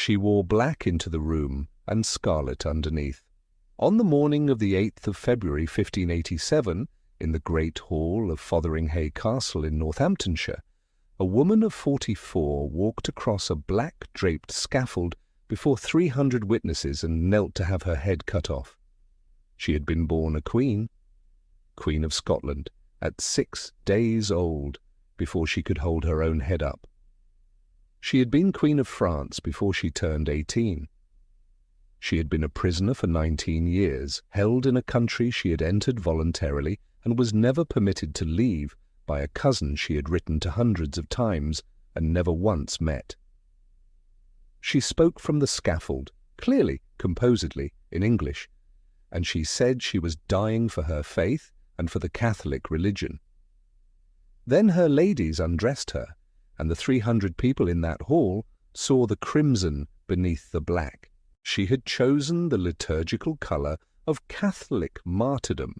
She wore black into the room and scarlet underneath. On the morning of the 8th of February 1587, in the great hall of Fotheringhay Castle in Northamptonshire, a woman of 44 walked across a black-draped scaffold before 300 witnesses and knelt to have her head cut off. She had been born a queen, Queen of Scotland, at 6 days old, before she could hold her own head up. She had been Queen of France before she turned 18. She had been a prisoner for 19 years, held in a country she had entered voluntarily and was never permitted to leave by a cousin she had written to hundreds of times and never once met. She spoke from the scaffold, clearly, composedly, in English, and she said she was dying for her faith and for the Catholic religion. Then her ladies undressed her, and the 300 people in that hall saw the crimson beneath the black. She had chosen the liturgical colour of Catholic martyrdom,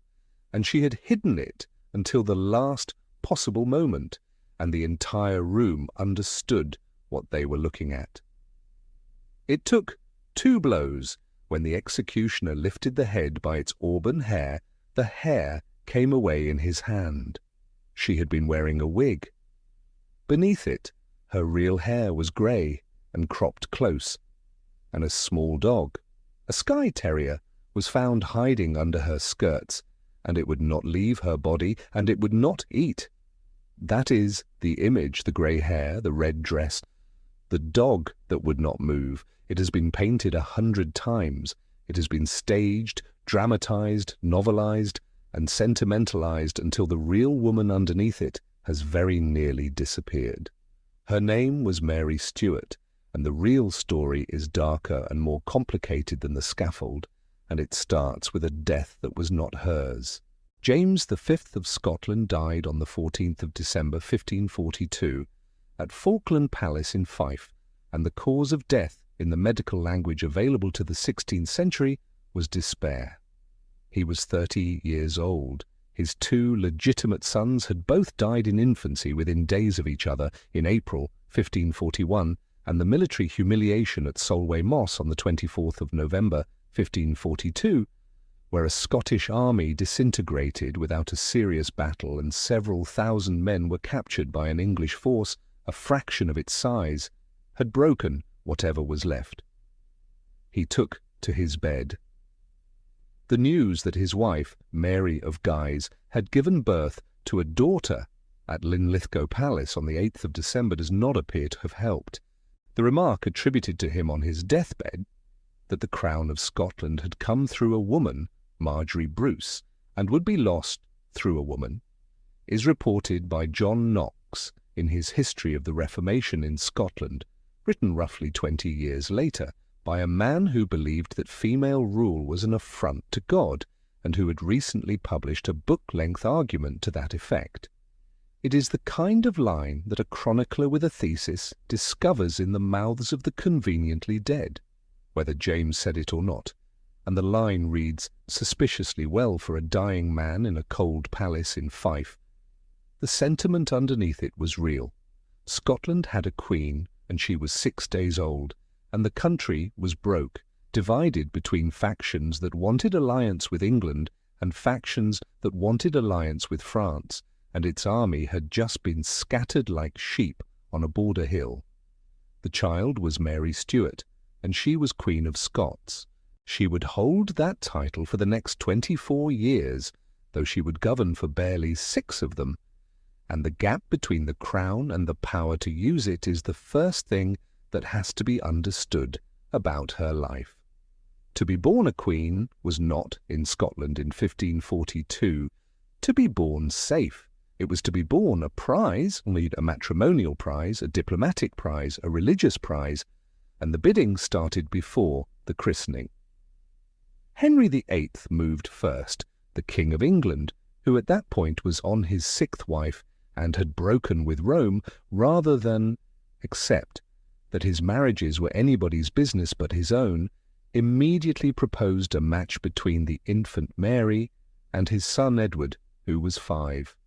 and she had hidden it until the last possible moment, and the entire room understood what they were looking at. It took 2 blows. When the executioner lifted the head by its auburn hair, the hair came away in his hand. She had been wearing a wig. Beneath it, her real hair was grey and cropped close, and a small dog, a Skye Terrier, was found hiding under her skirts, and it would not leave her body, and it would not eat. That is the image, the grey hair, the red dress, the dog that would not move. It has been painted 100 times. It has been staged, dramatized, novelized, and sentimentalized until the real woman underneath it has very nearly disappeared. Her name was Mary Stuart, and the real story is darker and more complicated than the scaffold, and it starts with a death that was not hers. James V of Scotland died on the 14th of December 1542 at Falkland Palace in Fife, and the cause of death in the medical language available to the 16th century was despair. He was 30 years old. His 2 legitimate sons had both died in infancy within days of each other in April 1541, and the military humiliation at Solway Moss on the 24th of November 1542, where a Scottish army disintegrated without a serious battle and several thousand men were captured by an English force a fraction of its size, had broken whatever was left. He took to his bed. The news that his wife, Mary of Guise, had given birth to a daughter at Linlithgow Palace on the 8th of December does not appear to have helped. The remark attributed to him on his deathbed, that the crown of Scotland had come through a woman, Marjorie Bruce, and would be lost through a woman, is reported by John Knox in his History of the Reformation in Scotland, written roughly 20 years later, by a man who believed that female rule was an affront to God, and who had recently published a book-length argument to that effect. It is the kind of line that a chronicler with a thesis discovers in the mouths of the conveniently dead, whether James said it or not, and the line reads suspiciously well for a dying man in a cold palace in Fife. The sentiment underneath it was real. Scotland had a queen, and she was 6 days old, and the country was broke, divided between factions that wanted alliance with England and factions that wanted alliance with France, and its army had just been scattered like sheep on a border hill. The child was Mary Stuart, and she was Queen of Scots. She would hold that title for the next 24 years, though she would govern for barely 6 of them, and the gap between the crown and the power to use it is the first thing that has to be understood about her life. To be born a queen was not, in Scotland in 1542, to be born safe. It was to be born a prize, a matrimonial prize, a diplomatic prize, a religious prize, and the bidding started before the christening. Henry VIII moved first, the King of England, who at that point was on his 6th wife and had broken with Rome, rather than accept that his marriages were anybody's business but his own, immediately proposed a match between the infant Mary and his son Edward, who was 5.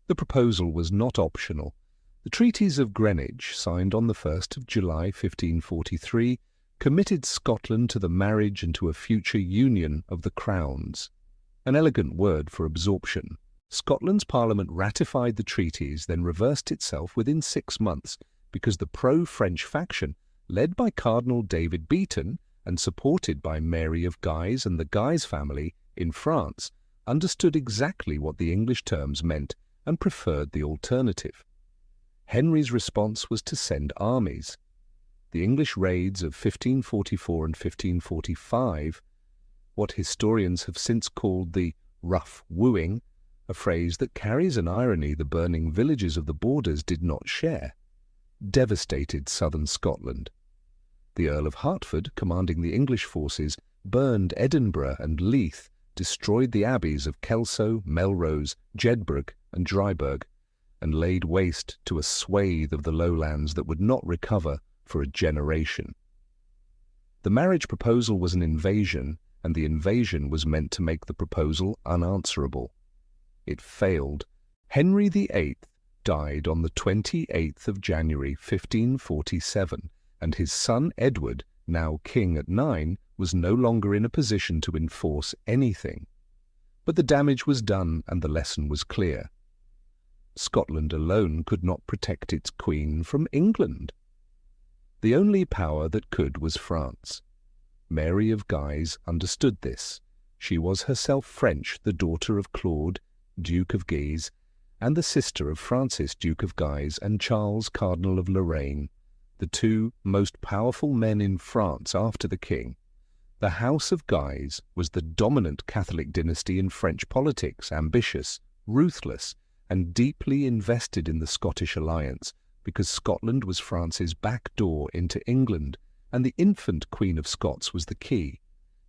The proposal was not optional. The treaties of Greenwich, signed on the 1st of July 1543, committed Scotland to the marriage and to a future union of the crowns, an elegant word for absorption. Scotland's Parliament ratified the treaties, then reversed itself within 6 months because the pro-French faction, led by Cardinal David Beaton and supported by Mary of Guise and the Guise family in France, understood exactly what the English terms meant and preferred the alternative. Henry's response was to send armies. The English raids of 1544 and 1545, what historians have since called the rough wooing, a phrase that carries an irony the burning villages of the borders did not share, devastated southern Scotland. The Earl of Hertford, commanding the English forces, burned Edinburgh and Leith, destroyed the abbeys of Kelso, Melrose, Jedburgh and Dryburgh, and laid waste to a swathe of the lowlands that would not recover for a generation. The marriage proposal was an invasion, and the invasion was meant to make the proposal unanswerable. It failed. Henry VIII died on the 28th of January 1547, and his son Edward, now king at 9, was no longer in a position to enforce anything. But the damage was done and the lesson was clear. Scotland alone could not protect its queen from England. The only power that could was France. Mary of Guise understood this. She was herself French, the daughter of Claude, Duke of Guise, and the sister of Francis, Duke of Guise, and Charles, Cardinal of Lorraine, the two most powerful men in France after the king. The House of Guise was the dominant Catholic dynasty in French politics, ambitious, ruthless, and deeply invested in the Scottish alliance, because Scotland was France's back door into England, and the infant Queen of Scots was the key.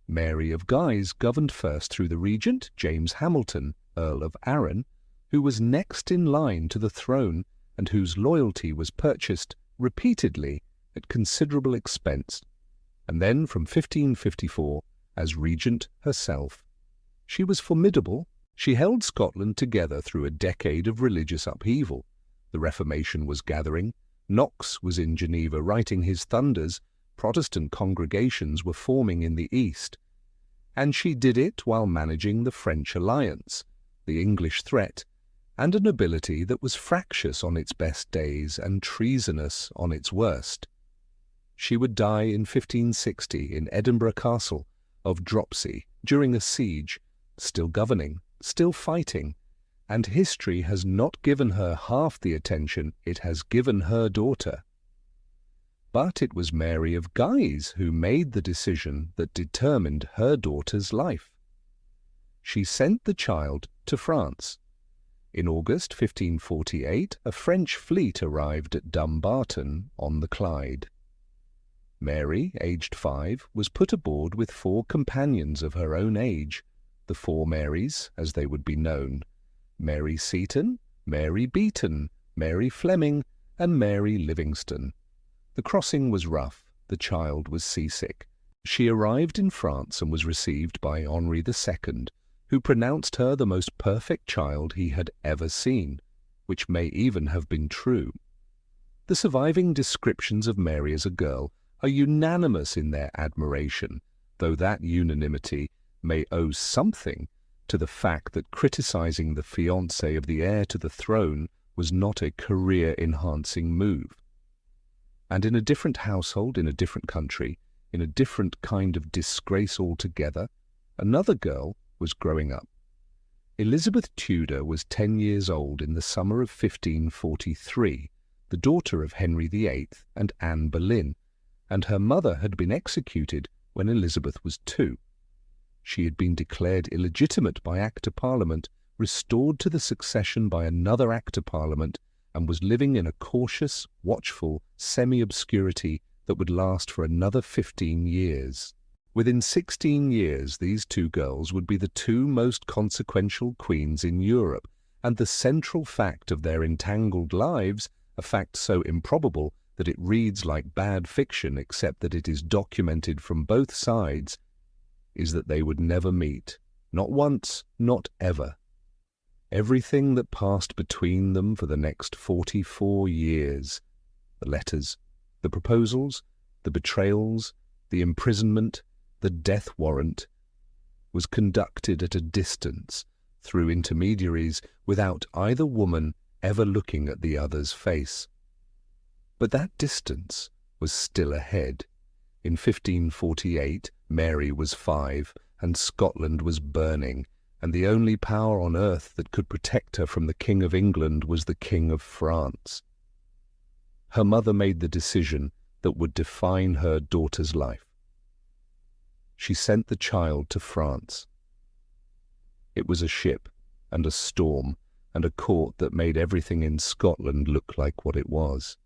Mary of Guise governed first through the regent, James Hamilton, Earl of Arran, who was next in line to the throne and whose loyalty was purchased repeatedly at considerable expense, and then from 1554 as regent herself. She was formidable. She held Scotland together through a decade of religious upheaval. The Reformation was gathering. Knox was in Geneva writing his thunders. Protestant congregations were forming in the East. And she did it while managing the French alliance, the English threat, and a nobility that was fractious on its best days and treasonous on its worst. She would die in 1560 in Edinburgh Castle of dropsy during a siege, still governing, still fighting, and history has not given her half the attention it has given her daughter. But it was Mary of Guise who made the decision that determined her daughter's life. She sent the child to France. In August 1548, a French fleet arrived at Dumbarton on the Clyde. Mary, aged 5, was put aboard with 4 companions of her own age, the 4 Marys, as they would be known: Mary Seton, Mary Beaton, Mary Fleming, and Mary Livingston. The crossing was rough. The child was seasick. She arrived in France and was received by Henri II, who pronounced her the most perfect child he had ever seen, which may even have been true. The surviving descriptions of Mary as a girl are unanimous in their admiration, though that unanimity may owe something to the fact that criticizing the fiancée of the heir to the throne was not a career-enhancing move. And in a different household, in a different country, in a different kind of disgrace altogether, another girl was growing up. Elizabeth Tudor was 10 years old in the summer of 1543, the daughter of Henry VIII and Anne Boleyn, and her mother had been executed when Elizabeth was 2. She had been declared illegitimate by Act of Parliament, restored to the succession by another Act of Parliament, and was living in a cautious, watchful semi-obscurity that would last for another 15 years. Within 16 years, these 2 girls would be the 2 most consequential queens in Europe, and the central fact of their entangled lives, a fact so improbable that it reads like bad fiction except that it is documented from both sides, is that they would never meet, not once, not ever. everything that passed between them for the next 44 years, the letters, the proposals, the betrayals, the imprisonment, the death warrant, was conducted at a distance through intermediaries without either woman ever looking at the other's face. But that distance was still ahead. In 1548, Mary was 5, and Scotland was burning, and the only power on earth that could protect her from the King of England was the King of France. Her mother made the decision that would define her daughter's life. She sent the child to France. It was a ship and a storm and a court that made everything in Scotland look like what it was.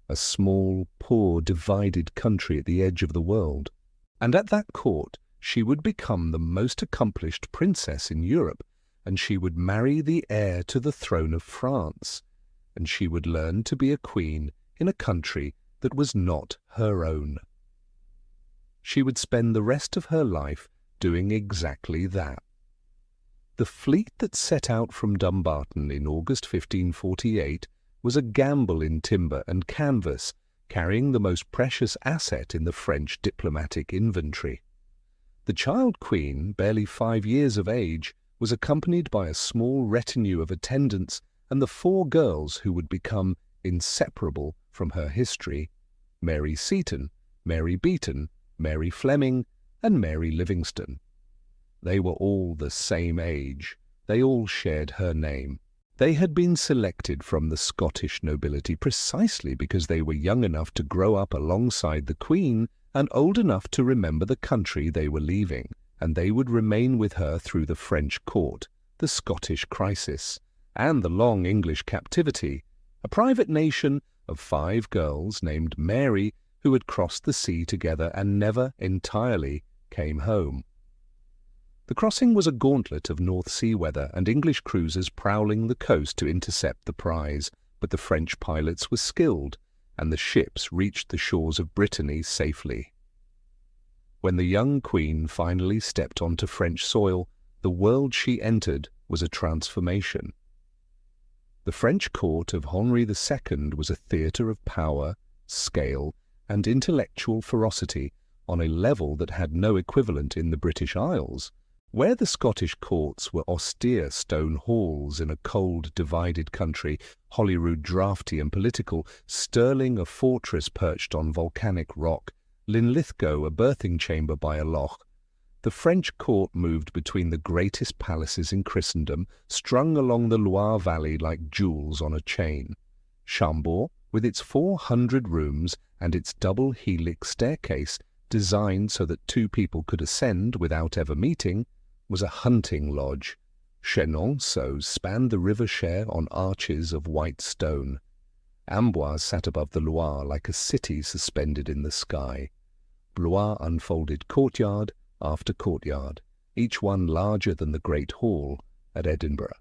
A small, poor, divided country at the edge of the world. And at that court she would become the most accomplished princess in Europe, and she would marry the heir to the throne of France, and she would learn to be a queen in a country that was not her own. She would spend the rest of her life doing exactly that. The fleet that set out from Dumbarton in August 1548 was a gamble in timber and canvas, carrying the most precious asset in the French diplomatic inventory. The child queen, barely 5 years of age, was accompanied by a small retinue of attendants and the 4 girls who would become inseparable from her history: Mary Seton, Mary Beaton, Mary Fleming, and Mary Livingston. They were all the same age. They all shared her name. They had been selected from the Scottish nobility precisely because they were young enough to grow up alongside the Queen and old enough to remember the country they were leaving, and they would remain with her through the French court, the Scottish crisis, and the long English captivity, a private nation of 5 girls named Mary who had crossed the sea together and never entirely came home. The crossing was a gauntlet of North Sea weather and English cruisers prowling the coast to intercept the prize, but the French pilots were skilled, and the ships reached the shores of Brittany safely. When the young queen finally stepped onto French soil, the world she entered was a transformation. The French court of Henri II was a theatre of power, scale, and intellectual ferocity on a level that had no equivalent in the British Isles. Where the Scottish courts were austere stone halls in a cold, divided country, Holyrood draughty and political, Stirling a fortress perched on volcanic rock, Linlithgow a birthing chamber by a loch, the French court moved between the greatest palaces in Christendom, strung along the Loire Valley like jewels on a chain. Chambord, with its 400 rooms and its double helix staircase, designed so that 2 people could ascend without ever meeting, was a hunting lodge. Chenonceau spanned the river Cher on arches of white stone. Amboise sat above the Loire like a city suspended in the sky. Blois unfolded courtyard after courtyard, each one larger than the Great Hall at Edinburgh.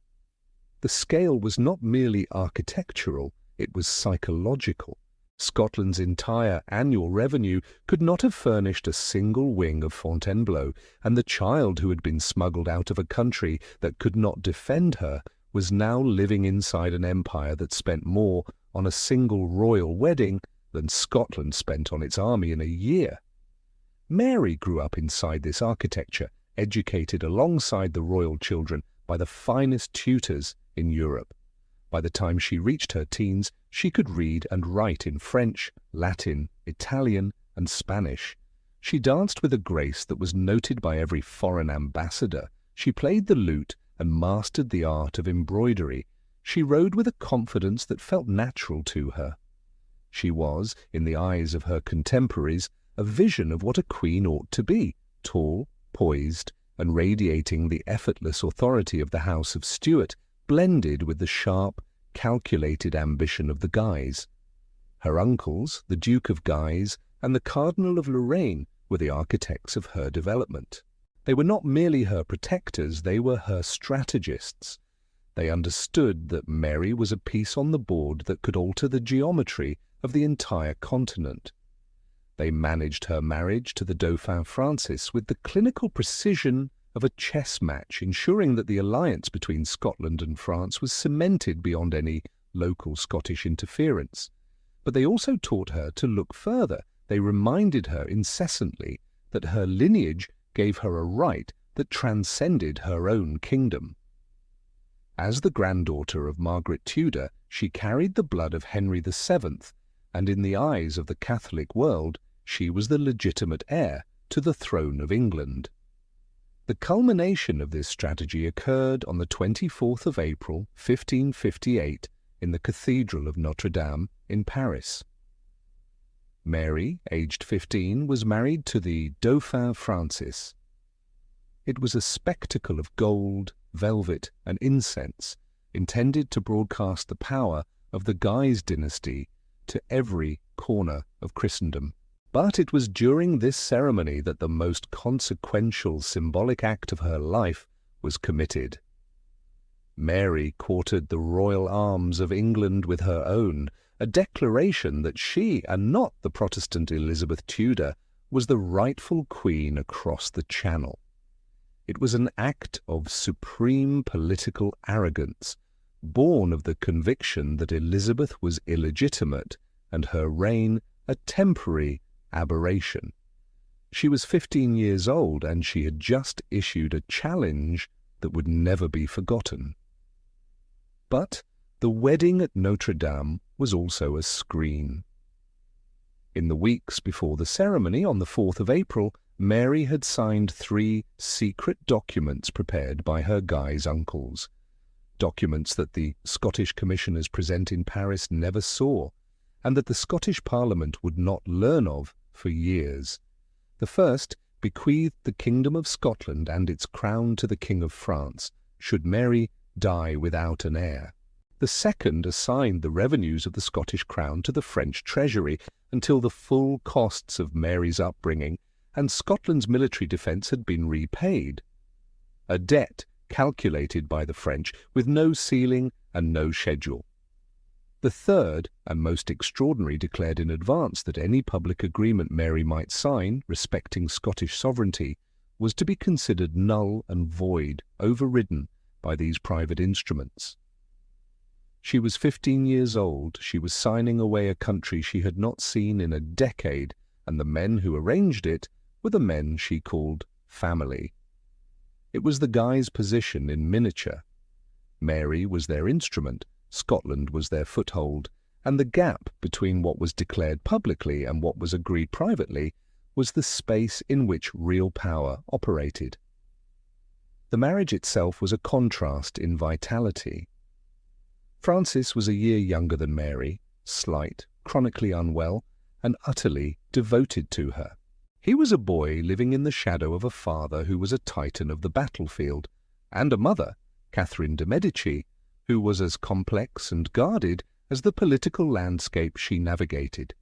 The scale was not merely architectural, it was psychological. Scotland's entire annual revenue could not have furnished a single wing of Fontainebleau, and the child who had been smuggled out of a country that could not defend her was now living inside an empire that spent more on a single royal wedding than Scotland spent on its army in a year. Mary grew up inside this architecture, educated alongside the royal children by the finest tutors in Europe. By the time she reached her teens, she could read and write in French, Latin, Italian, and Spanish. She danced with a grace that was noted by every foreign ambassador. She played the lute and mastered the art of embroidery. She rode with a confidence that felt natural to her. She was, in the eyes of her contemporaries, a vision of what a queen ought to be, tall, poised, and radiating the effortless authority of the House of Stuart, blended with the sharp, calculated ambition of the Guise. Her uncles, the Duke of Guise and the Cardinal of Lorraine, were the architects of her development. They were not merely her protectors, they were her strategists. They understood that Mary was a piece on the board that could alter the geometry of the entire continent. They managed her marriage to the Dauphin Francis with the clinical precision of a chess match, ensuring that the alliance between Scotland and France was cemented beyond any local Scottish interference. But they also taught her to look further. They reminded her incessantly that her lineage gave her a right that transcended her own kingdom. As the granddaughter of Margaret Tudor, she carried the blood of Henry VII, and in the eyes of the Catholic world, she was the legitimate heir to the throne of England. The culmination of this strategy occurred on the 24th of April, 1558, in the Cathedral of Notre Dame in Paris. Mary, aged 15, was married to the Dauphin Francis. It was a spectacle of gold, velvet, and incense, intended to broadcast the power of the Guise dynasty to every corner of Christendom. But it was during this ceremony that the most consequential symbolic act of her life was committed. Mary quartered the royal arms of England with her own, a declaration that she, and not the Protestant Elizabeth Tudor, was the rightful queen across the Channel. It was an act of supreme political arrogance, born of the conviction that Elizabeth was illegitimate and her reign a temporary aberration. She was 15 years old, and she had just issued a challenge that would never be forgotten. But the wedding at Notre Dame was also a screen. In the weeks before the ceremony, on the 4th of April, Mary had signed 3 secret documents prepared by her Guise uncles, documents that the Scottish commissioners present in Paris never saw, and that the Scottish Parliament would not learn of for years. The first bequeathed the Kingdom of Scotland and its crown to the King of France, should Mary die without an heir. The second assigned the revenues of the Scottish crown to the French treasury until the full costs of Mary's upbringing and Scotland's military defence had been repaid, a debt calculated by the French with no ceiling and no schedule. The third, and most extraordinary, declared in advance that any public agreement Mary might sign respecting Scottish sovereignty was to be considered null and void, overridden by these private instruments. She was 15 years old, she was signing away a country she had not seen in a decade, and the men who arranged it were the men she called family. It was the Guise position in miniature. Mary was their instrument, Scotland was their foothold, and the gap between what was declared publicly and what was agreed privately was the space in which real power operated. The marriage itself was a contrast in vitality. Francis was a year younger than Mary, slight, chronically unwell, and utterly devoted to her. He was a boy living in the shadow of a father who was a titan of the battlefield, and a mother, Catherine de' Medici, who was as complex and guarded as the political landscape she navigated.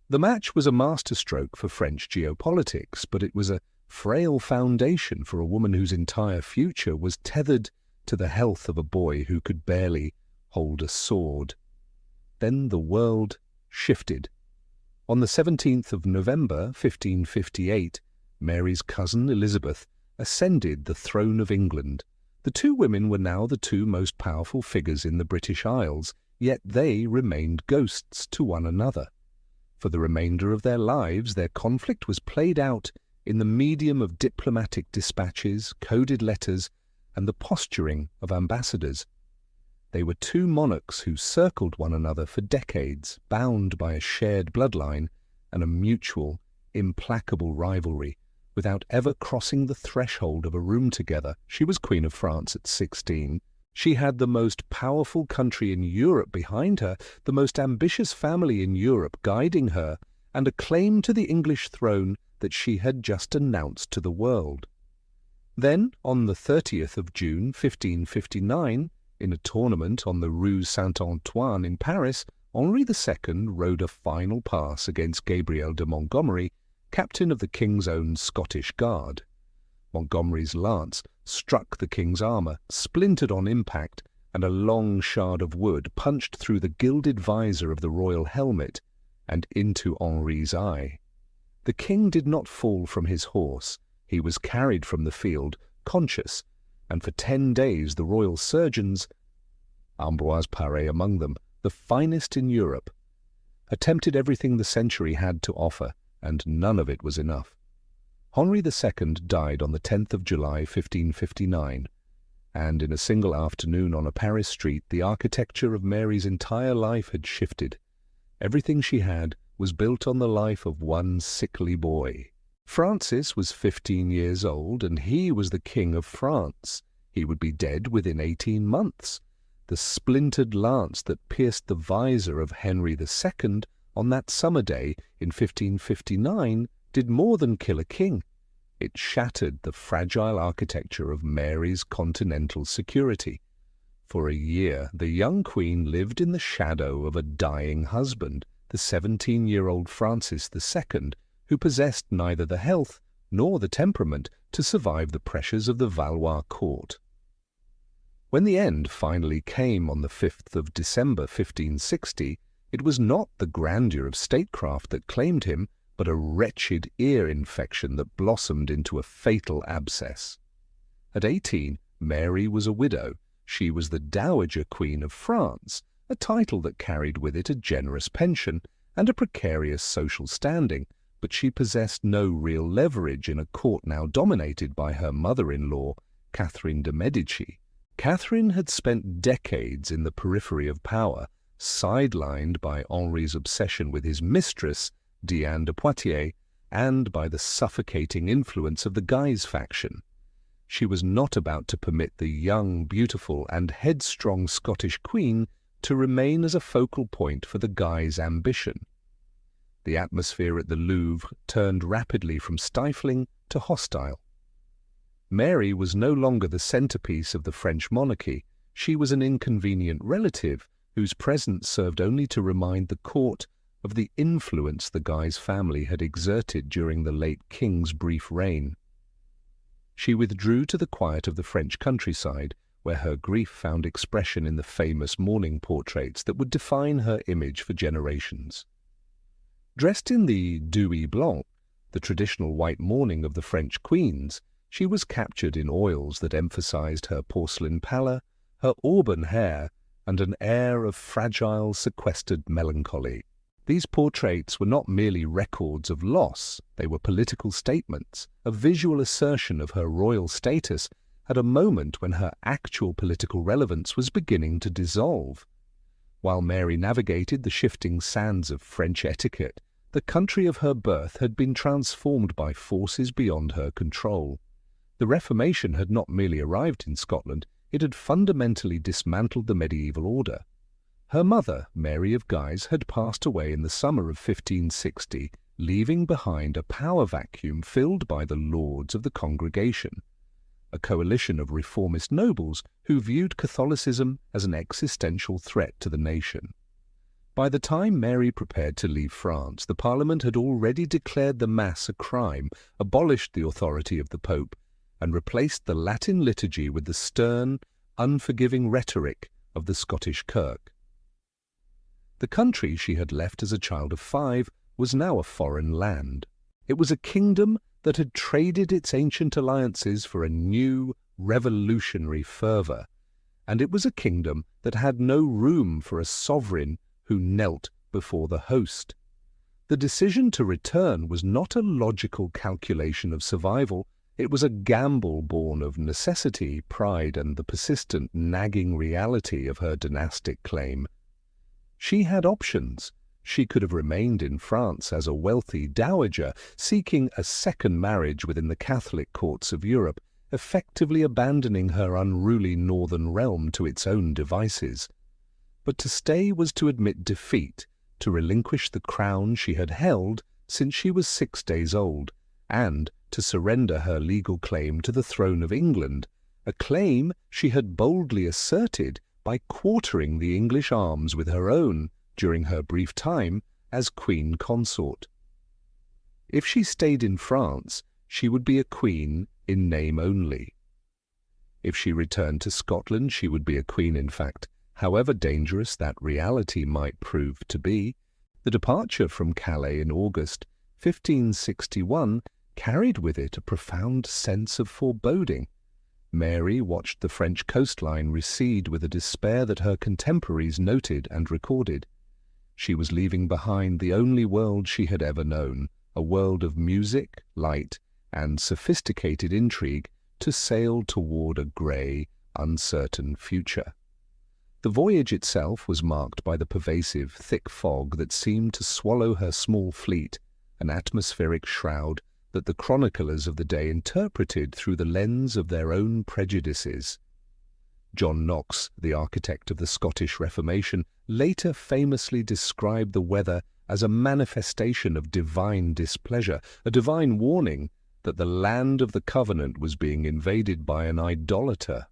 The match was a masterstroke for French geopolitics, but it was a frail foundation for a woman whose entire future was tethered to the health of a boy who could barely hold a sword. Then the world shifted. On the 17th of November, 1558, Mary's cousin Elizabeth ascended the throne of England. The two women were now the two most powerful figures in the British Isles, yet they remained ghosts to one another. For the remainder of their lives, their conflict was played out in the medium of diplomatic dispatches, coded letters, and the posturing of ambassadors. They were two monarchs who circled one another for decades, bound by a shared bloodline and a mutual, implacable rivalry, without ever crossing the threshold of a room together. She was Queen of France at 16. She had the most powerful country in Europe behind her, the most ambitious family in Europe guiding her, and a claim to the English throne that she had just announced to the world. Then, on the 30th of June, 1559, in a tournament on the Rue Saint-Antoine in Paris, Henri II rode a final pass against Gabriel de Montgomery, captain of the King's own Scottish Guard. Montgomery's lance struck the King's armour, splintered on impact, and a long shard of wood punched through the gilded visor of the royal helmet and into Henri's eye. The King did not fall from his horse. He was carried from the field, conscious, and for 10 days the royal surgeons, Ambroise Paré among them, the finest in Europe, attempted everything the century had to offer, and none of it was enough. Henri II died on the 10th of July 1559, and in a single afternoon on a Paris street the architecture of Mary's entire life had shifted. Everything she had was built on the life of one sickly boy. Francis was 15 years old, and he was the King of France. He would be dead within 18 months. The splintered lance that pierced the visor of Henry II on that summer day in 1559 did more than kill a king. It shattered the fragile architecture of Mary's continental security. For a year, the young queen lived in the shadow of a dying husband, the 17-year-old Francis II, who possessed neither the health nor the temperament to survive the pressures of the Valois court. When the end finally came on the 5th of December 1560, it was not the grandeur of statecraft that claimed him, but a wretched ear infection that blossomed into a fatal abscess. At 18, Mary was a widow. She was the Dowager Queen of France, a title that carried with it a generous pension and a precarious social standing, but she possessed no real leverage in a court now dominated by her mother-in-law, Catherine de' Medici. Catherine had spent decades in the periphery of power, sidelined by Henri's obsession with his mistress, Diane de Poitiers, and by the suffocating influence of the Guise faction. She was not about to permit the young, beautiful, and headstrong Scottish queen to remain as a focal point for the Guise ambition. The atmosphere at the Louvre turned rapidly from stifling to hostile. Mary was no longer the centerpiece of the French monarchy. She was an inconvenient relative whose presence served only to remind the court of the influence the Guise family had exerted during the late king's brief reign. She withdrew to the quiet of the French countryside, where her grief found expression in the famous mourning portraits that would define her image for generations. Dressed in the deuil blanc, the traditional white mourning of the French queens, she was captured in oils that emphasized her porcelain pallor, her auburn hair, and an air of fragile, sequestered melancholy. These portraits were not merely records of loss, they were political statements, a visual assertion of her royal status at a moment when her actual political relevance was beginning to dissolve. While Mary navigated the shifting sands of French etiquette, the country of her birth had been transformed by forces beyond her control. The Reformation had not merely arrived in Scotland, it had fundamentally dismantled the medieval order. Her mother, Mary of Guise, had passed away in the summer of 1560, leaving behind a power vacuum filled by the lords of the Congregation, a coalition of reformist nobles who viewed Catholicism as an existential threat to the nation. By the time Mary prepared to leave France, the Parliament had already declared the Mass a crime, abolished the authority of the Pope, and replaced the Latin liturgy with the stern, unforgiving rhetoric of the Scottish Kirk. The country she had left as a child of 5 was now a foreign land. It was a kingdom that had traded its ancient alliances for a new, revolutionary fervour, and it was a kingdom that had no room for a sovereign who knelt before the host. The decision to return was not a logical calculation of survival, it was a gamble born of necessity, pride, and the persistent, nagging reality of her dynastic claim. She had options. She could have remained in France as a wealthy dowager, seeking a second marriage within the Catholic courts of Europe, effectively abandoning her unruly northern realm to its own devices. But to stay was to admit defeat, to relinquish the crown she had held since she was 6 days old, and to surrender her legal claim to the throne of England, a claim she had boldly asserted by quartering the English arms with her own during her brief time as Queen Consort. If she stayed in France, she would be a queen in name only. If she returned to Scotland, she would be a queen in fact, however dangerous that reality might prove to be. The departure from Calais in August 1561 carried with it a profound sense of foreboding. Mary watched the French coastline recede with a despair that her contemporaries noted and recorded. She was leaving behind the only world she had ever known, a world of music, light, and sophisticated intrigue, to sail toward a grey, uncertain future. The voyage itself was marked by the pervasive, thick fog that seemed to swallow her small fleet, an atmospheric shroud that the chroniclers of the day interpreted through the lens of their own prejudices. John Knox, the architect of the Scottish Reformation, later famously described the weather as a manifestation of divine displeasure, a divine warning that the land of the covenant was being invaded by an idolater.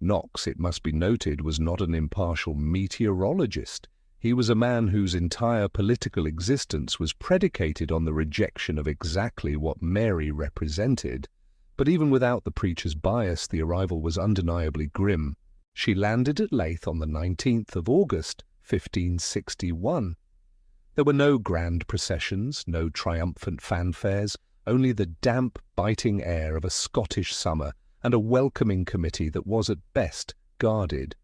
Knox, it must be noted, was not an impartial meteorologist. He was a man whose entire political existence was predicated on the rejection of exactly what Mary represented. But even without the preacher's bias, the arrival was undeniably grim. She landed at Leith on the 19th of August, 1561. There were no grand processions, no triumphant fanfares, only the damp, biting air of a Scottish summer and a welcoming committee that was at best guarded.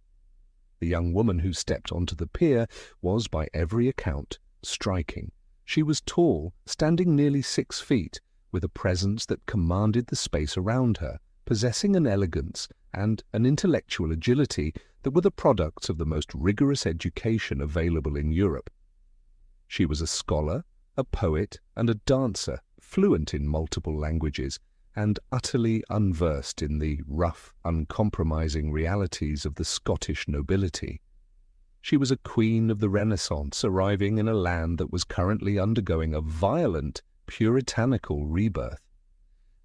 The young woman who stepped onto the pier was, by every account, striking. She was tall, standing nearly 6 feet, with a presence that commanded the space around her, possessing an elegance and an intellectual agility that were the products of the most rigorous education available in Europe. She was a scholar, a poet, and a dancer, fluent in multiple languages, and utterly unversed in the rough, uncompromising realities of the Scottish nobility. She was a queen of the Renaissance, arriving in a land that was currently undergoing a violent, puritanical rebirth.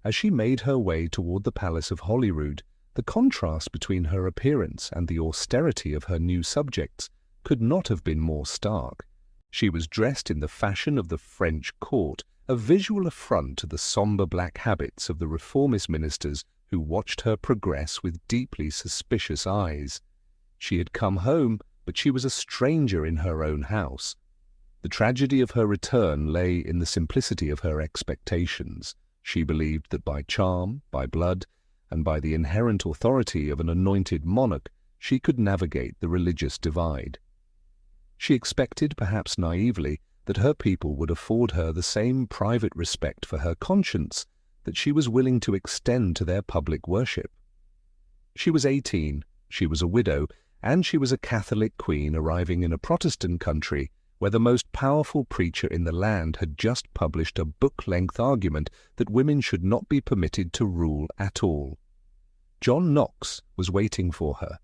As she made her way toward the Palace of Holyrood, the contrast between her appearance and the austerity of her new subjects could not have been more stark. She was dressed in the fashion of the French court, a visual affront to the sombre black habits of the reformist ministers who watched her progress with deeply suspicious eyes. She had come home, but she was a stranger in her own house. The tragedy of her return lay in the simplicity of her expectations. She believed that by charm, by blood, and by the inherent authority of an anointed monarch, she could navigate the religious divide. She expected, perhaps naively, that her people would afford her the same private respect for her conscience that she was willing to extend to their public worship. She was 18, she was a widow, and she was a Catholic queen arriving in a Protestant country where the most powerful preacher in the land had just published a book-length argument that women should not be permitted to rule at all. John Knox was waiting for her,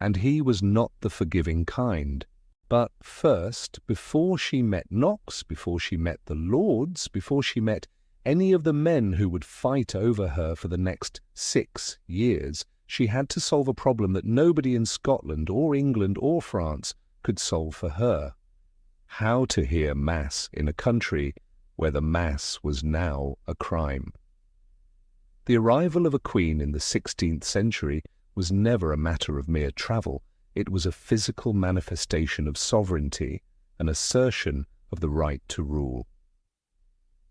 and he was not the forgiving kind. But first, before she met Knox, before she met the lords, before she met any of the men who would fight over her for the next 6 years, she had to solve a problem that nobody in Scotland or England or France could solve for her. How to hear Mass in a country where the Mass was now a crime. The arrival of a queen in the 16th century was never a matter of mere travel. It was a physical manifestation of sovereignty, an assertion of the right to rule.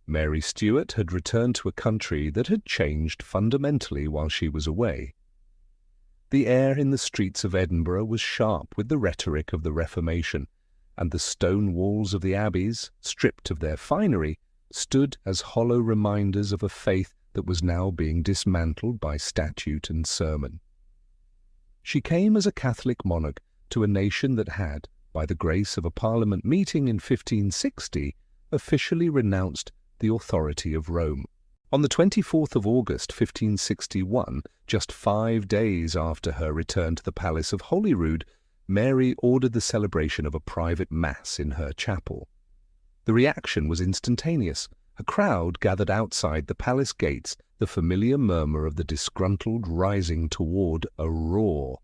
Mary Stuart had returned to a country that had changed fundamentally while she was away. The air in the streets of Edinburgh was sharp with the rhetoric of the Reformation, and the stone walls of the abbeys, stripped of their finery, stood as hollow reminders of a faith that was now being dismantled by statute and sermon. She came as a Catholic monarch to a nation that had, by the grace of a Parliament meeting in 1560, officially renounced the authority of Rome. On the 24th of August 1561, just 5 days after her return to the Palace of Holyrood, Mary ordered the celebration of a private Mass in her chapel. The reaction was instantaneous. A crowd gathered outside the palace gates, the familiar murmur of the disgruntled rising toward a roar.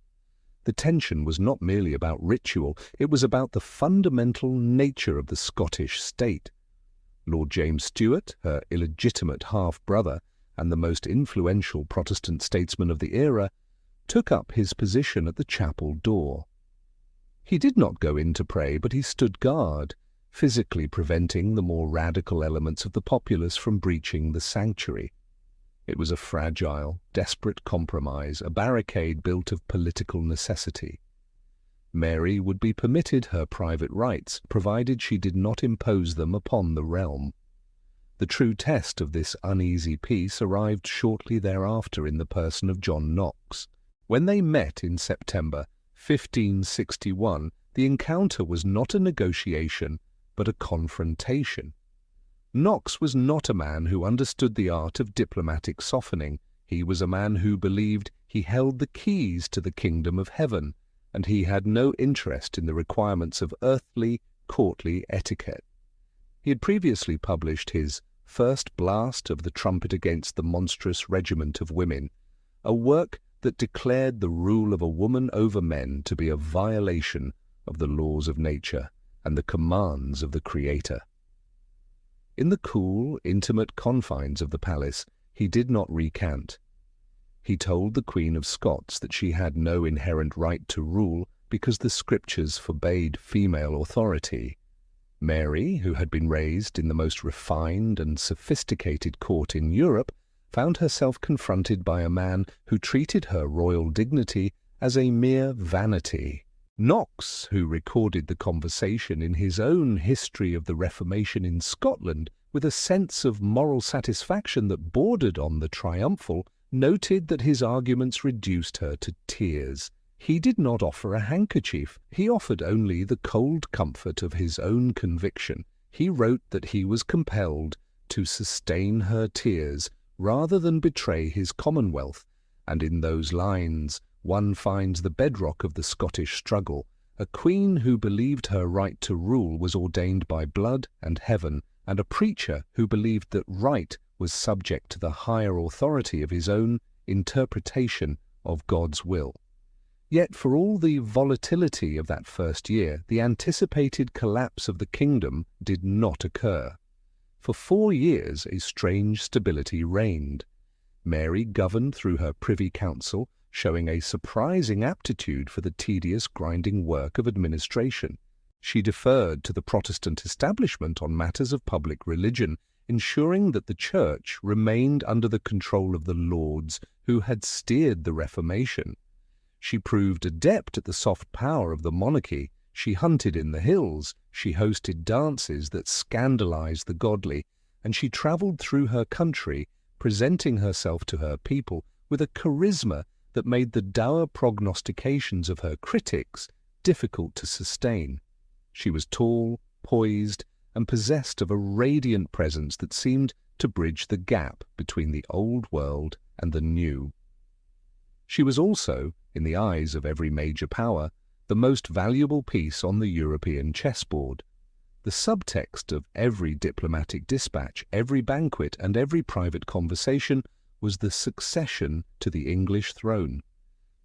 The tension was not merely about ritual, it was about the fundamental nature of the Scottish state. Lord James Stuart, her illegitimate half-brother, and the most influential Protestant statesman of the era, took up his position at the chapel door. He did not go in to pray, but he stood guard, physically preventing the more radical elements of the populace from breaching the sanctuary. It was a fragile, desperate compromise, a barricade built of political necessity. Mary would be permitted her private rights, provided she did not impose them upon the realm. The true test of this uneasy peace arrived shortly thereafter in the person of John Knox. When they met in September 1561, the encounter was not a negotiation, but a confrontation. Knox was not a man who understood the art of diplomatic softening. He was a man who believed he held the keys to the kingdom of heaven, and he had no interest in the requirements of earthly, courtly etiquette. He had previously published his First Blast of the Trumpet Against the Monstrous Regiment of Women, a work that declared the rule of a woman over men to be a violation of the laws of nature and the commands of the Creator. In the cool, intimate confines of the palace, he did not recant. He told the Queen of Scots that she had no inherent right to rule because the Scriptures forbade female authority. Mary, who had been raised in the most refined and sophisticated court in Europe, found herself confronted by a man who treated her royal dignity as a mere vanity. Knox, who recorded the conversation in his own History of the Reformation in Scotland with a sense of moral satisfaction that bordered on the triumphal, noted that his arguments reduced her to tears. He did not offer a handkerchief. He offered only the cold comfort of his own conviction. He wrote that he was compelled to sustain her tears rather than betray his commonwealth, and in those lines one finds the bedrock of the Scottish struggle. A queen who believed her right to rule was ordained by blood and heaven, and a preacher who believed that right was subject to the higher authority of his own interpretation of God's will. Yet for all the volatility of that first year, the anticipated collapse of the kingdom did not occur. For 4 years a strange stability reigned. Mary governed through her Privy Council, showing a surprising aptitude for the tedious, grinding work of administration. She deferred to the Protestant establishment on matters of public religion, ensuring that the Church remained under the control of the lords who had steered the Reformation. She proved adept at the soft power of the monarchy. She hunted in the hills, she hosted dances that scandalized the godly, and she travelled through her country, presenting herself to her people with a charisma that made the dour prognostications of her critics difficult to sustain. She was tall, poised, and possessed of a radiant presence that seemed to bridge the gap between the old world and the new. She was also, in the eyes of every major power, the most valuable piece on the European chessboard. The subtext of every diplomatic dispatch, every banquet, and every private conversation was the succession to the English throne.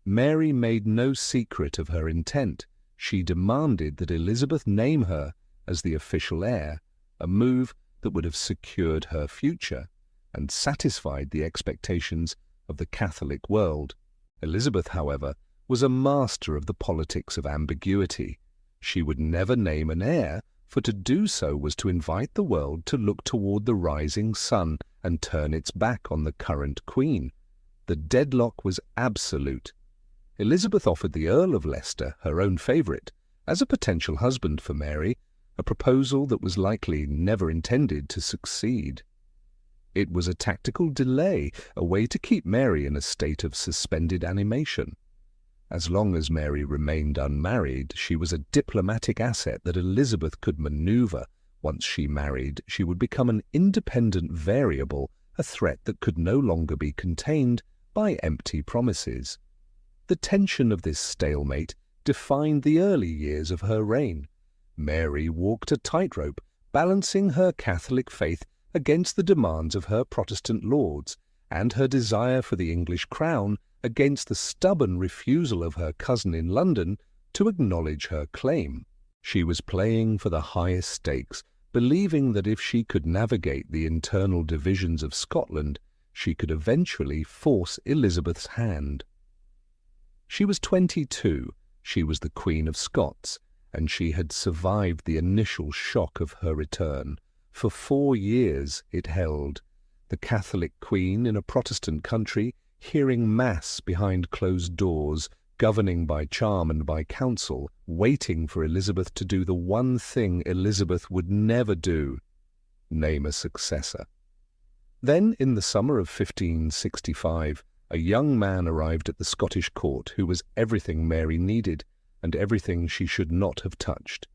Mary made no secret of her intent. She demanded that Elizabeth name her as the official heir, a move that would have secured her future and satisfied the expectations of the Catholic world. Elizabeth, however, was a master of the politics of ambiguity. She would never name an heir, for to do so was to invite the world to look toward the rising sun and turn its back on the current queen. The deadlock was absolute. Elizabeth offered the Earl of Leicester, her own favourite, as a potential husband for Mary, a proposal that was likely never intended to succeed. It was a tactical delay, a way to keep Mary in a state of suspended animation. As long as Mary remained unmarried, she was a diplomatic asset that Elizabeth could maneuver. Once she married, she would become an independent variable, a threat that could no longer be contained by empty promises. The tension of this stalemate defined the early years of her reign. Mary walked a tightrope, balancing her Catholic faith against the demands of her Protestant lords, and her desire for the English crown against the stubborn refusal of her cousin in London to acknowledge her claim. She was playing for the highest stakes, believing that if she could navigate the internal divisions of Scotland, she could eventually force Elizabeth's hand. She was 22, she was the Queen of Scots, and she had survived the initial shock of her return. For 4 years it held, the Catholic Queen in a Protestant country, hearing Mass behind closed doors, governing by charm and by counsel, waiting for Elizabeth to do the one thing Elizabeth would never do, name a successor. Then, in the summer of 1565, a young man arrived at the Scottish court who was everything Mary needed and everything she should not have touched.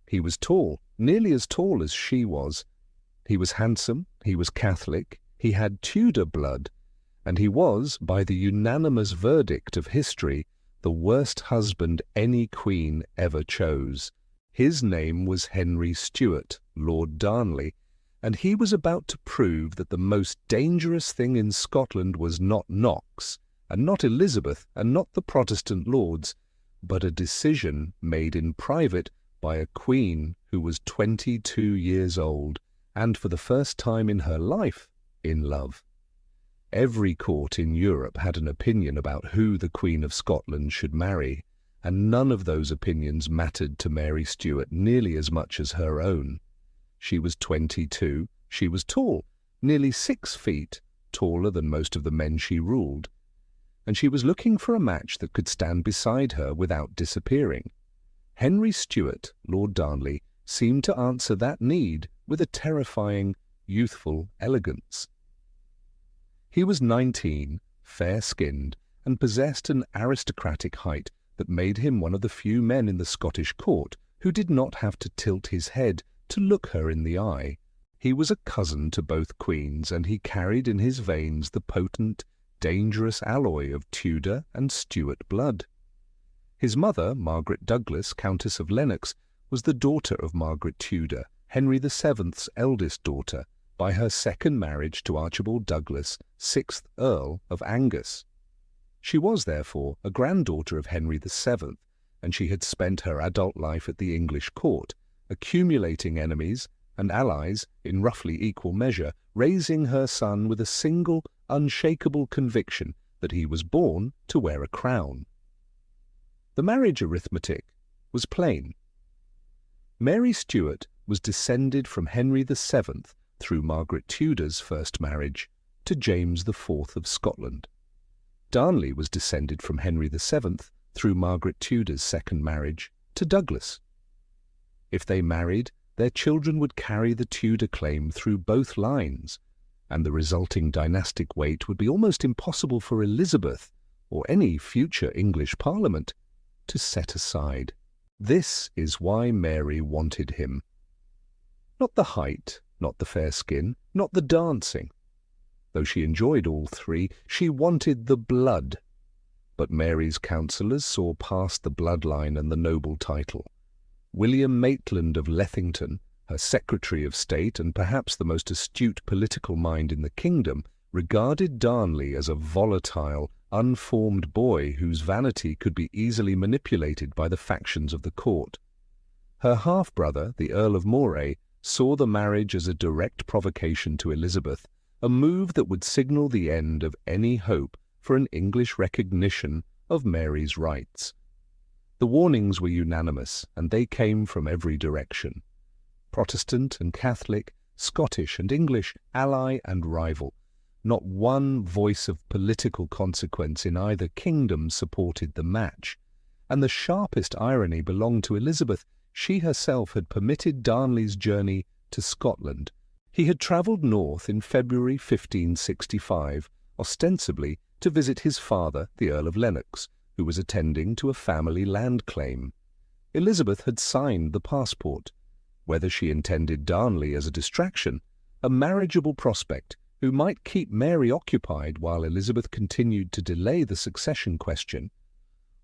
He was tall, nearly as tall as she was. He was handsome, he was Catholic, he had Tudor blood, and he was, by the unanimous verdict of history, the worst husband any queen ever chose. His name was Henry Stuart, Lord Darnley, and he was about to prove that the most dangerous thing in Scotland was not Knox, and not Elizabeth, and not the Protestant lords, but a decision made in private by a queen who was 22 years old, and for the first time in her life, in love. Every court in Europe had an opinion about who the Queen of Scotland should marry, and none of those opinions mattered to Mary Stuart nearly as much as her own. She was 22, she was tall, nearly 6 feet, taller than most of the men she ruled, and she was looking for a match that could stand beside her without disappearing. Henry Stuart, Lord Darnley, seemed to answer that need with a terrifying, youthful elegance. He was 19, fair-skinned, and possessed an aristocratic height that made him one of the few men in the Scottish court who did not have to tilt his head to look her in the eye. He was a cousin to both queens, and he carried in his veins the potent, dangerous alloy of Tudor and Stuart blood. His mother, Margaret Douglas, Countess of Lennox, was the daughter of Margaret Tudor, Henry VII's eldest daughter, by her second marriage to Archibald Douglas, 6th Earl of Angus. She was, therefore, a granddaughter of Henry VII, and she had spent her adult life at the English court, accumulating enemies and allies in roughly equal measure, raising her son with a single, unshakable conviction that he was born to wear a crown. The marriage arithmetic was plain. Mary Stuart was descended from Henry VII through Margaret Tudor's first marriage to James IV of Scotland. Darnley was descended from Henry VII through Margaret Tudor's second marriage to Douglas. If they married, their children would carry the Tudor claim through both lines, and the resulting dynastic weight would be almost impossible for Elizabeth, or any future English Parliament, to set aside. This is why Mary wanted him. Not the height, not the fair skin, not the dancing. Though she enjoyed all three, she wanted the blood. But Mary's counsellors saw past the bloodline and the noble title. William Maitland of Lethington, her Secretary of State and perhaps the most astute political mind in the kingdom, regarded Darnley as a volatile, unformed boy whose vanity could be easily manipulated by the factions of the court. Her half-brother, the Earl of Moray, saw the marriage as a direct provocation to Elizabeth, a move that would signal the end of any hope for an English recognition of Mary's rights. The warnings were unanimous, and they came from every direction. Protestant and Catholic, Scottish and English, ally and rival. Not one voice of political consequence in either kingdom supported the match, and the sharpest irony belonged to Elizabeth. She herself had permitted Darnley's journey to Scotland. He had travelled north in February 1565, ostensibly to visit his father, the Earl of Lennox, who was attending to a family land claim. Elizabeth had signed the passport. Whether she intended Darnley as a distraction, a marriageable prospect who might keep Mary occupied while Elizabeth continued to delay the succession question,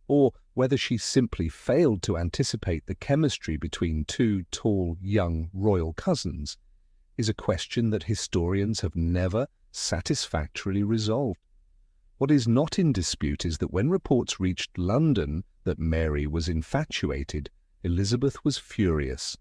or whether she simply failed to anticipate the chemistry between two tall, young royal cousins, is a question that historians have never satisfactorily resolved. What is not in dispute is that when reports reached London that Mary was infatuated, Elizabeth was furious.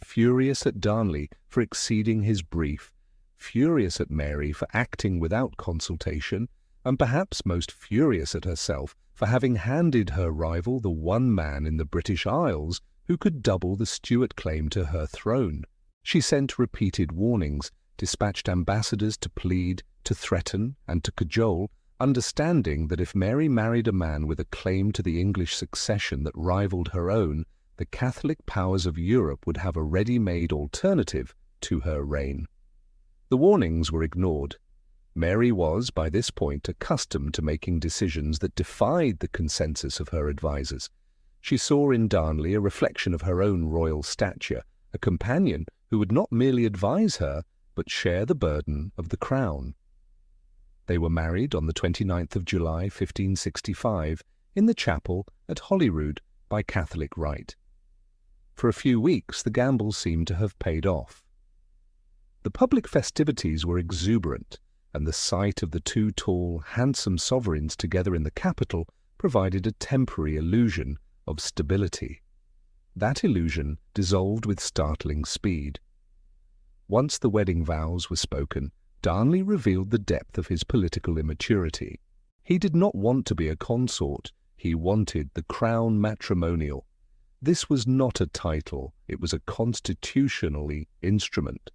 Furious at Darnley for exceeding his brief, furious at Mary for acting without consultation, and perhaps most furious at herself for having handed her rival the one man in the British Isles who could double the Stuart claim to her throne. She sent repeated warnings, dispatched ambassadors to plead, to threaten, and to cajole, understanding that if Mary married a man with a claim to the English succession that rivaled her own, the Catholic powers of Europe would have a ready-made alternative to her reign. The warnings were ignored. Mary was, by this point, accustomed to making decisions that defied the consensus of her advisers. She saw in Darnley a reflection of her own royal stature, a companion who would not merely advise her, but share the burden of the crown. They were married on the 29th of July, 1565, in the chapel at Holyrood by Catholic rite. For a few weeks the gamble seemed to have paid off. The public festivities were exuberant, and the sight of the two tall, handsome sovereigns together in the capital provided a temporary illusion of stability. That illusion dissolved with startling speed. Once the wedding vows were spoken, Darnley revealed the depth of his political immaturity. He did not want to be a consort, he wanted the crown matrimonial. This was not a title, it was a constitutional instrument.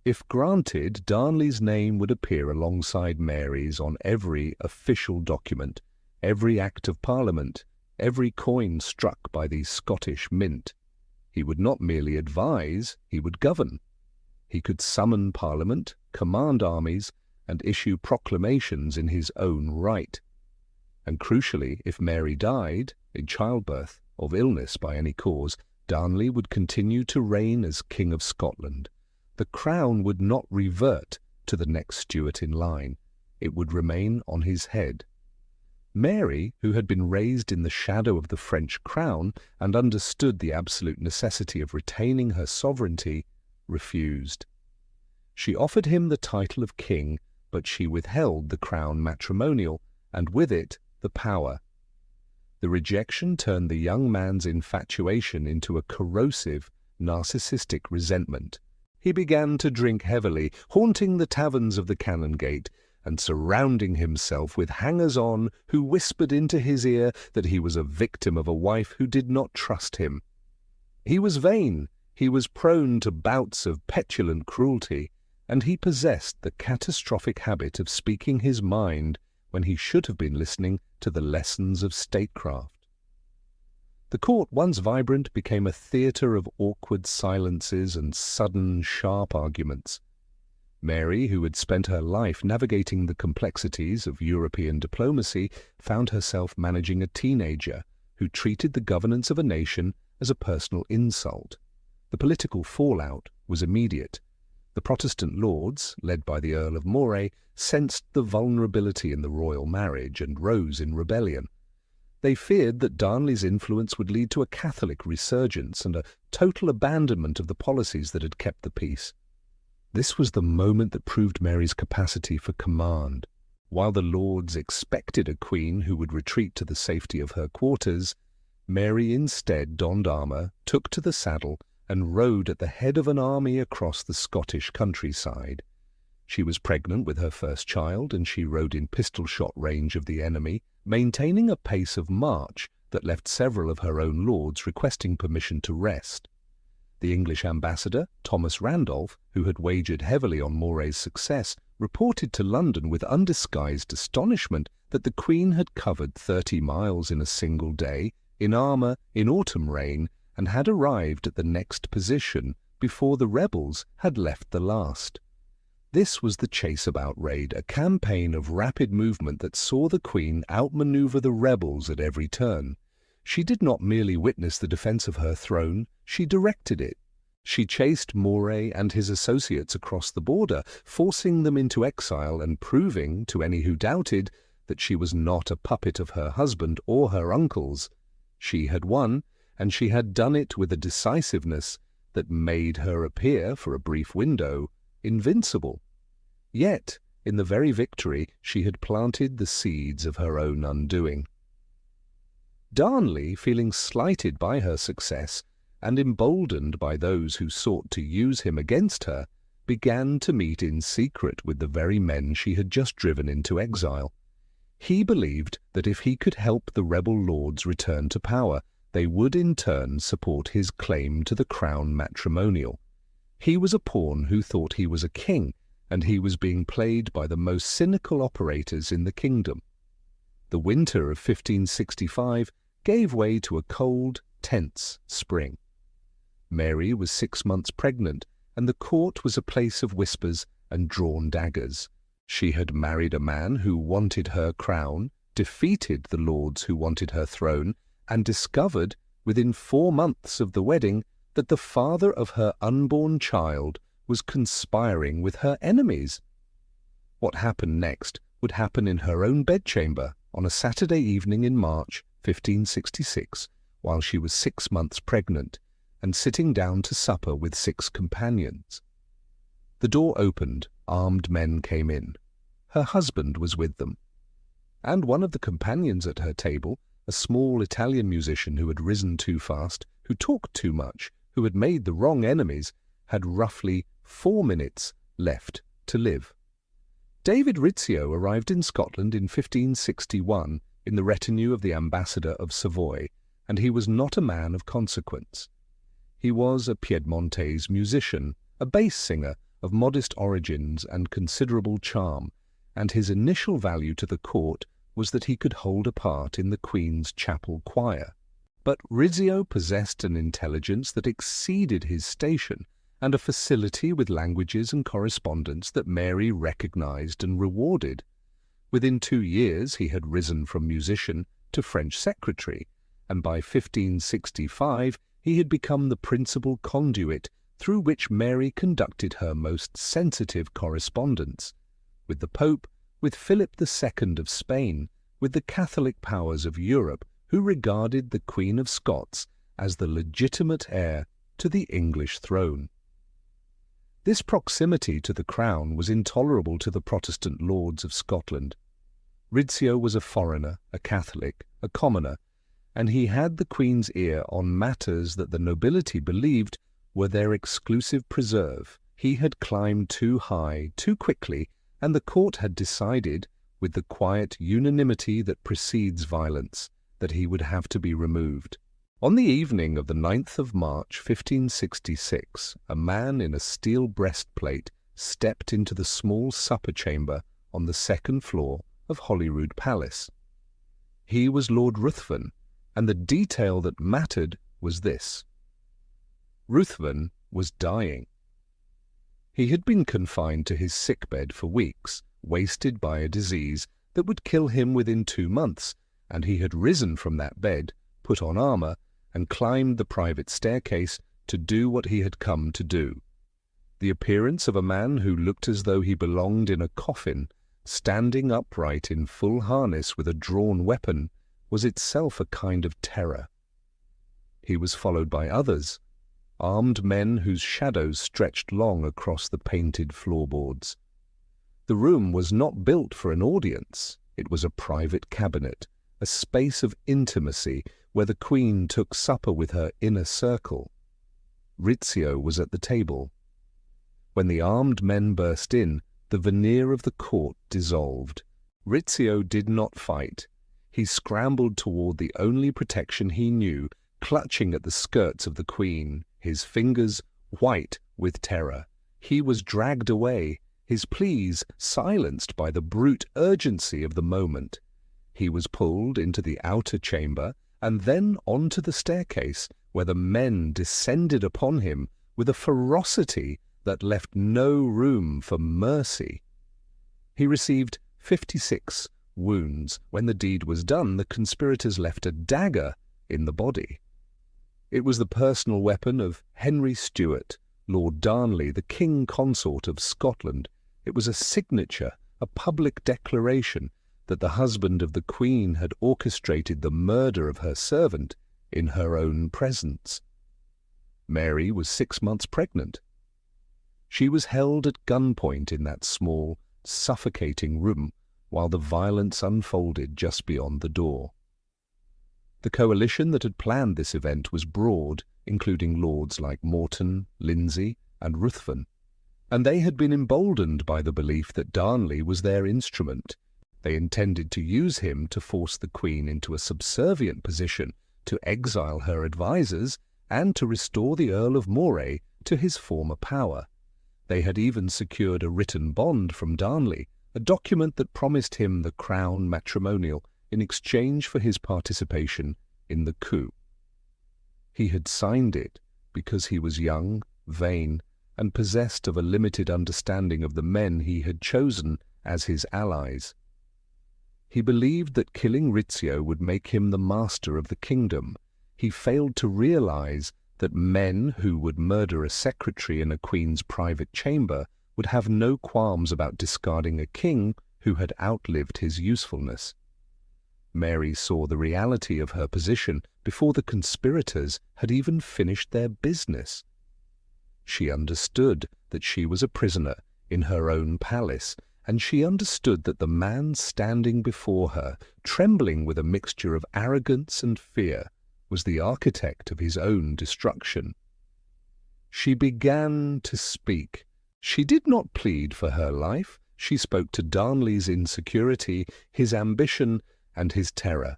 If granted, Darnley's name would appear alongside Mary's on every official document, every Act of Parliament, every coin struck by the Scottish Mint. He would not merely advise, he would govern. He could summon Parliament, command armies, and issue proclamations in his own right. And crucially, if Mary died, in childbirth, of illness by any cause, Darnley would continue to reign as King of Scotland. The crown would not revert to the next Stuart in line. It would remain on his head. Mary, who had been raised in the shadow of the French crown and understood the absolute necessity of retaining her sovereignty, refused. She offered him the title of king, but she withheld the crown matrimonial, and with it the power. The rejection turned the young man's infatuation into a corrosive, narcissistic resentment. He began to drink heavily, haunting the taverns of the Canongate, and surrounding himself with hangers-on who whispered into his ear that he was a victim of a wife who did not trust him. He was vain, he was prone to bouts of petulant cruelty, and he possessed the catastrophic habit of speaking his mind when he should have been listening to the lessons of statecraft. The court, once vibrant, became a theatre of awkward silences and sudden, sharp arguments. Mary, who had spent her life navigating the complexities of European diplomacy, found herself managing a teenager who treated the governance of a nation as a personal insult. The political fallout was immediate. The Protestant lords, led by the Earl of Moray, sensed the vulnerability in the royal marriage and rose in rebellion. They feared that Darnley's influence would lead to a Catholic resurgence and a total abandonment of the policies that had kept the peace. This was the moment that proved Mary's capacity for command. While the lords expected a queen who would retreat to the safety of her quarters, Mary instead donned armour, took to the saddle, and rode at the head of an army across the Scottish countryside. She was pregnant with her first child, and she rode in pistol-shot range of the enemy, maintaining a pace of march that left several of her own lords requesting permission to rest. The English ambassador, Thomas Randolph, who had wagered heavily on Moray's success, reported to London with undisguised astonishment that the Queen had covered 30 miles in a single day, in armour, in autumn rain, and had arrived at the next position before the rebels had left the last. This was the chase-about raid, a campaign of rapid movement that saw the Queen outmaneuver the rebels at every turn. She did not merely witness the defence of her throne, she directed it. She chased Moray and his associates across the border, forcing them into exile and proving, to any who doubted, that she was not a puppet of her husband or her uncles. She had won, and she had done it with a decisiveness that made her appear, for a brief window, invincible. Yet, in the very victory, she had planted the seeds of her own undoing. Darnley, feeling slighted by her success and emboldened by those who sought to use him against her, began to meet in secret with the very men she had just driven into exile. He believed that if he could help the rebel lords return to power, they would in turn support his claim to the crown matrimonial. He was a pawn who thought he was a king, and he was being played by the most cynical operators in the kingdom. The winter of 1565 gave way to a cold, tense spring. Mary was 6 months pregnant, and the court was a place of whispers and drawn daggers. She had married a man who wanted her crown, defeated the lords who wanted her throne, and discovered, within 4 months of the wedding, that the father of her unborn child was conspiring with her enemies. What happened next would happen in her own bedchamber on a Saturday evening in March 1566, while she was 6 months pregnant, and sitting down to supper with 6 companions. The door opened, armed men came in. Her husband was with them. And one of the companions at her table, a small Italian musician who had risen too fast, who talked too much, who had made the wrong enemies, had roughly 4 minutes left to live. David Rizzio arrived in Scotland in 1561 in the retinue of the ambassador of Savoy, and he was not a man of consequence. He was a Piedmontese musician, a bass singer of modest origins and considerable charm, and his initial value to the court was that he could hold a part in the Queen's chapel choir. But Rizzio possessed an intelligence that exceeded his station, and a facility with languages and correspondence that Mary recognized and rewarded. Within 2 years he had risen from musician to French secretary, and by 1565 he had become the principal conduit through which Mary conducted her most sensitive correspondence, with the Pope, with Philip II of Spain, with the Catholic powers of Europe, who regarded the Queen of Scots as the legitimate heir to the English throne. This proximity to the crown was intolerable to the Protestant lords of Scotland. Rizzio was a foreigner, a Catholic, a commoner, and he had the Queen's ear on matters that the nobility believed were their exclusive preserve. He had climbed too high, too quickly, and the court had decided, with the quiet unanimity that precedes violence, that he would have to be removed. On the evening of the 9th of March 1566, a man in a steel breastplate stepped into the small supper chamber on the 2nd floor of Holyrood Palace. He was Lord Ruthven, and the detail that mattered was this. Ruthven was dying. He had been confined to his sickbed for weeks, wasted by a disease that would kill him within 2 months, and he had risen from that bed, put on armour, and climbed the private staircase to do what he had come to do. The appearance of a man who looked as though he belonged in a coffin, standing upright in full harness with a drawn weapon, was itself a kind of terror. He was followed by others, armed men whose shadows stretched long across the painted floorboards. The room was not built for an audience. It was a private cabinet, a space of intimacy where the Queen took supper with her inner circle. Rizzio was at the table. When the armed men burst in, the veneer of the court dissolved. Rizzio did not fight. He scrambled toward the only protection he knew, clutching at the skirts of the Queen, his fingers white with terror. He was dragged away, his pleas silenced by the brute urgency of the moment. He was pulled into the outer chamber and then onto the staircase, where the men descended upon him with a ferocity that left no room for mercy. He received 56 wounds. When the deed was done, the conspirators left a dagger in the body. It was the personal weapon of Henry Stuart, Lord Darnley, the King Consort of Scotland. It was a signature, a public declaration that the husband of the Queen had orchestrated the murder of her servant in her own presence. Mary was 6 months pregnant. She was held at gunpoint in that small, suffocating room while the violence unfolded just beyond the door. The coalition that had planned this event was broad, including lords like Morton, Lindsay, and Ruthven, and they had been emboldened by the belief that Darnley was their instrument. They intended to use him to force the Queen into a subservient position, to exile her advisers, and to restore the Earl of Moray to his former power. They had even secured a written bond from Darnley, a document that promised him the crown matrimonial in exchange for his participation in the coup. He had signed it because he was young, vain, and possessed of a limited understanding of the men he had chosen as his allies. He believed that killing Rizzio would make him the master of the kingdom. He failed to realize that men who would murder a secretary in a queen's private chamber would have no qualms about discarding a king who had outlived his usefulness. Mary saw the reality of her position before the conspirators had even finished their business. She understood that she was a prisoner in her own palace, and she understood that the man standing before her, trembling with a mixture of arrogance and fear, was the architect of his own destruction. She began to speak. She did not plead for her life. She spoke to Darnley's insecurity, his ambition, and his terror.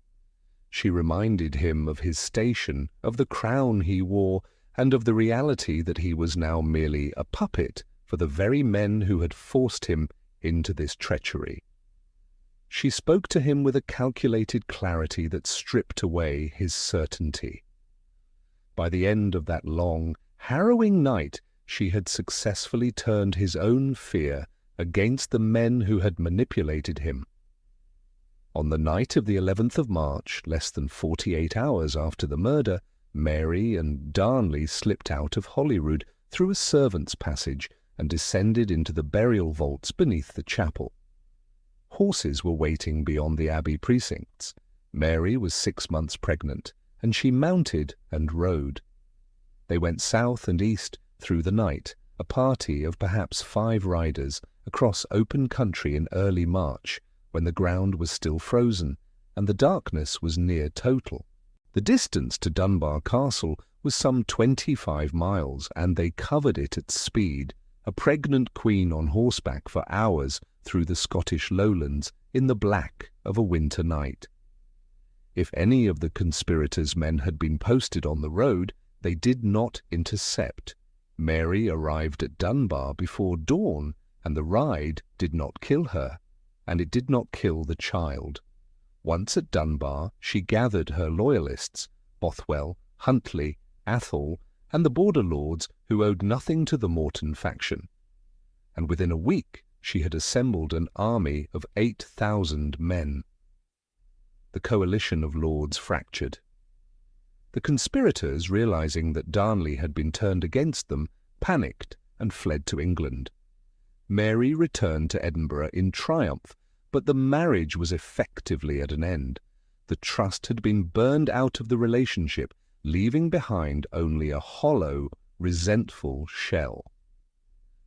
She reminded him of his station, of the crown he wore, and of the reality that he was now merely a puppet for the very men who had forced him into this treachery. She spoke to him with a calculated clarity that stripped away his certainty. By the end of that long, harrowing night, she had successfully turned his own fear against the men who had manipulated him. On the night of the 11th of March, less than 48 hours after the murder, Mary and Darnley slipped out of Holyrood through a servants' passage and descended into the burial vaults beneath the chapel. Horses were waiting beyond the abbey precincts. Mary was 6 months pregnant, and she mounted and rode. They went south and east through the night, a party of perhaps 5 riders, across open country in early March, when the ground was still frozen, and the darkness was near total. The distance to Dunbar Castle was some 25 miles, and they covered it at speed, a pregnant queen on horseback for hours through the Scottish lowlands in the black of a winter night. If any of the conspirators' men had been posted on the road, they did not intercept. Mary arrived at Dunbar before dawn, and the ride did not kill her, and it did not kill the child. Once at Dunbar, she gathered her loyalists, Bothwell, Huntly, Athol, and the border lords who owed nothing to the Morton faction. And within a week she had assembled an army of 8,000 men. The coalition of lords fractured. The conspirators, realizing that Darnley had been turned against them, panicked and fled to England. Mary returned to Edinburgh in triumph, but the marriage was effectively at an end. The trust had been burned out of the relationship, leaving behind only a hollow, resentful shell.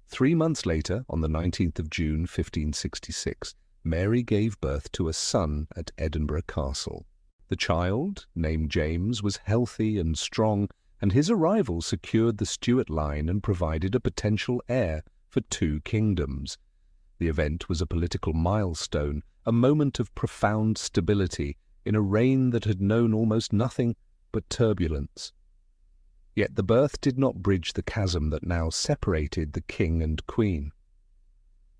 3 months later, on the 19th of June 1566, Mary gave birth to a son at Edinburgh Castle. The child, named James, was healthy and strong, and his arrival secured the Stuart line and provided a potential heir for 2 kingdoms. The event was a political milestone, a moment of profound stability in a reign that had known almost nothing but turbulence. Yet the birth did not bridge the chasm that now separated the king and queen.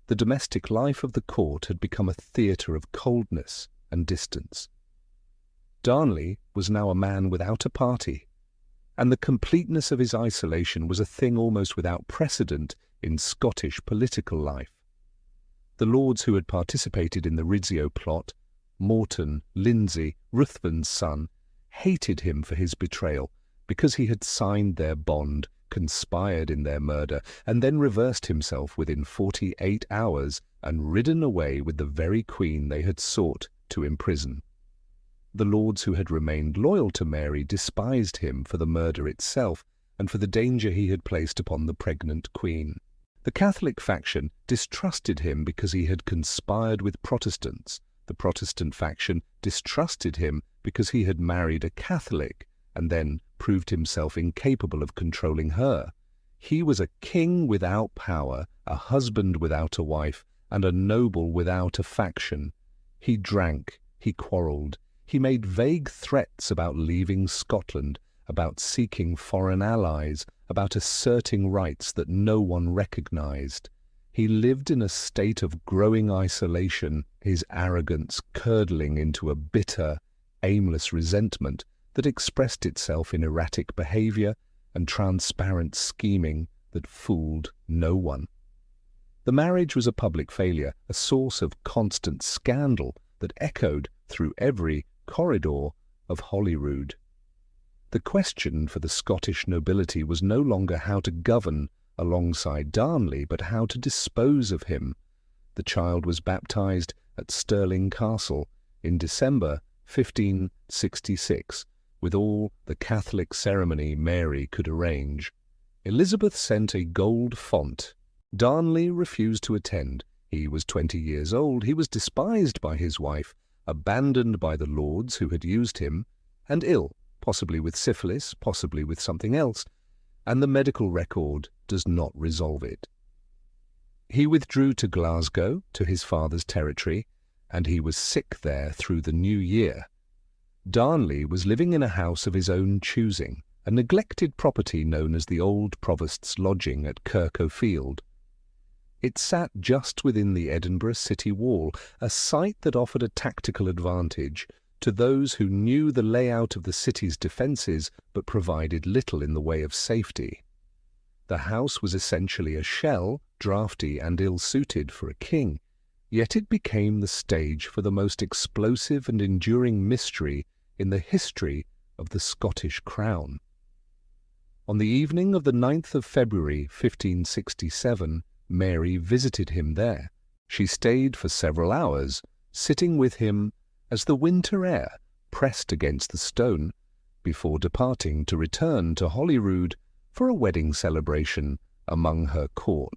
The domestic life of the court had become a theatre of coldness and distance. Darnley was now a man without a party, and the completeness of his isolation was a thing almost without precedent in Scottish political life. The lords who had participated in the Rizzio plot, Morton, Lindsay, Ruthven's son, hated him for his betrayal because he had signed their bond, conspired in their murder, and then reversed himself within 48 hours and ridden away with the very queen they had sought to imprison. The lords who had remained loyal to Mary despised him for the murder itself and for the danger he had placed upon the pregnant queen. The Catholic faction distrusted him because he had conspired with Protestants. The Protestant faction distrusted him because he had married a Catholic and then proved himself incapable of controlling her. He was a king without power, a husband without a wife, and a noble without a faction. He drank, he quarrelled, he made vague threats about leaving Scotland, about seeking foreign allies, about asserting rights that no one recognised. He lived in a state of growing isolation, his arrogance curdling into a bitter, aimless resentment that expressed itself in erratic behaviour and transparent scheming that fooled no one. The marriage was a public failure, a source of constant scandal that echoed through every corridor of Holyrood. The question for the Scottish nobility was no longer how to govern alongside Darnley, but how to dispose of him. The child was baptized at Stirling Castle in December 1566, with all the Catholic ceremony Mary could arrange. Elizabeth sent a gold font. Darnley refused to attend. He was 20 years old. He was despised by his wife, abandoned by the lords who had used him, and ill, possibly with syphilis, possibly with something else, and the medical record does not resolve it. He withdrew to Glasgow, to his father's territory, and he was sick there through the new year. Darnley was living in a house of his own choosing, a neglected property known as the Old Provost's Lodging at Kirk O'Field. It sat just within the Edinburgh city wall, a site that offered a tactical advantage to those who knew the layout of the city's defences but provided little in the way of safety. The house was essentially a shell, draughty and ill-suited for a king, yet it became the stage for the most explosive and enduring mystery in the history of the Scottish crown. On the evening of the 9th of February 1567, Mary visited him there. She stayed for several hours, sitting with him as the winter air pressed against the stone, before departing to return to Holyrood for a wedding celebration among her court.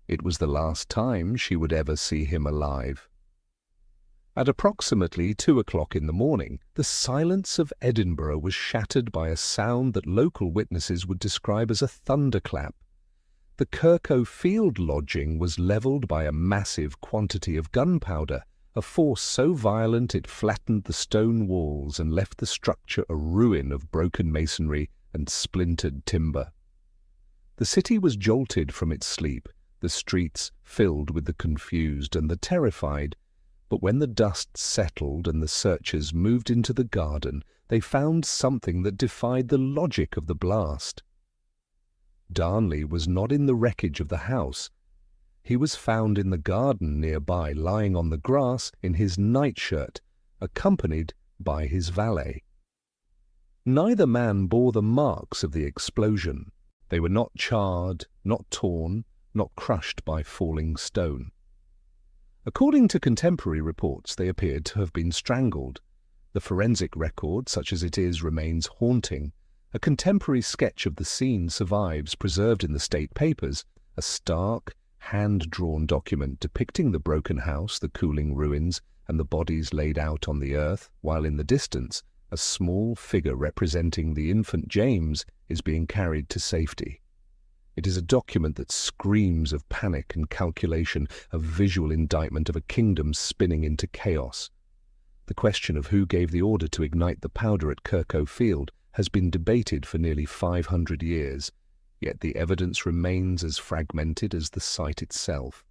It was the last time she would ever see him alive. At approximately 2 o'clock in the morning, the silence of Edinburgh was shattered by a sound that local witnesses would describe as a thunderclap. The Kirk O'Field lodging was levelled by a massive quantity of gunpowder, a force so violent it flattened the stone walls and left the structure a ruin of broken masonry and splintered timber. The city was jolted from its sleep, the streets filled with the confused and the terrified, but when the dust settled and the searchers moved into the garden, they found something that defied the logic of the blast. Darnley was not in the wreckage of the house. He was found in the garden nearby, lying on the grass in his nightshirt, accompanied by his valet. Neither man bore the marks of the explosion. They were not charred, not torn, not crushed by falling stone. According to contemporary reports, they appeared to have been strangled. The forensic record, such as it is, remains haunting. A contemporary sketch of the scene survives, preserved in the state papers, a stark, hand-drawn document depicting the broken house, the cooling ruins, and the bodies laid out on the earth, while in the distance a small figure representing the infant James is being carried to safety. It is a document that screams of panic and calculation, a visual indictment of a kingdom spinning into chaos. The question of who gave the order to ignite the powder at Kirk O'Field has been debated for nearly 500 years, yet the evidence remains as fragmented as the site itself.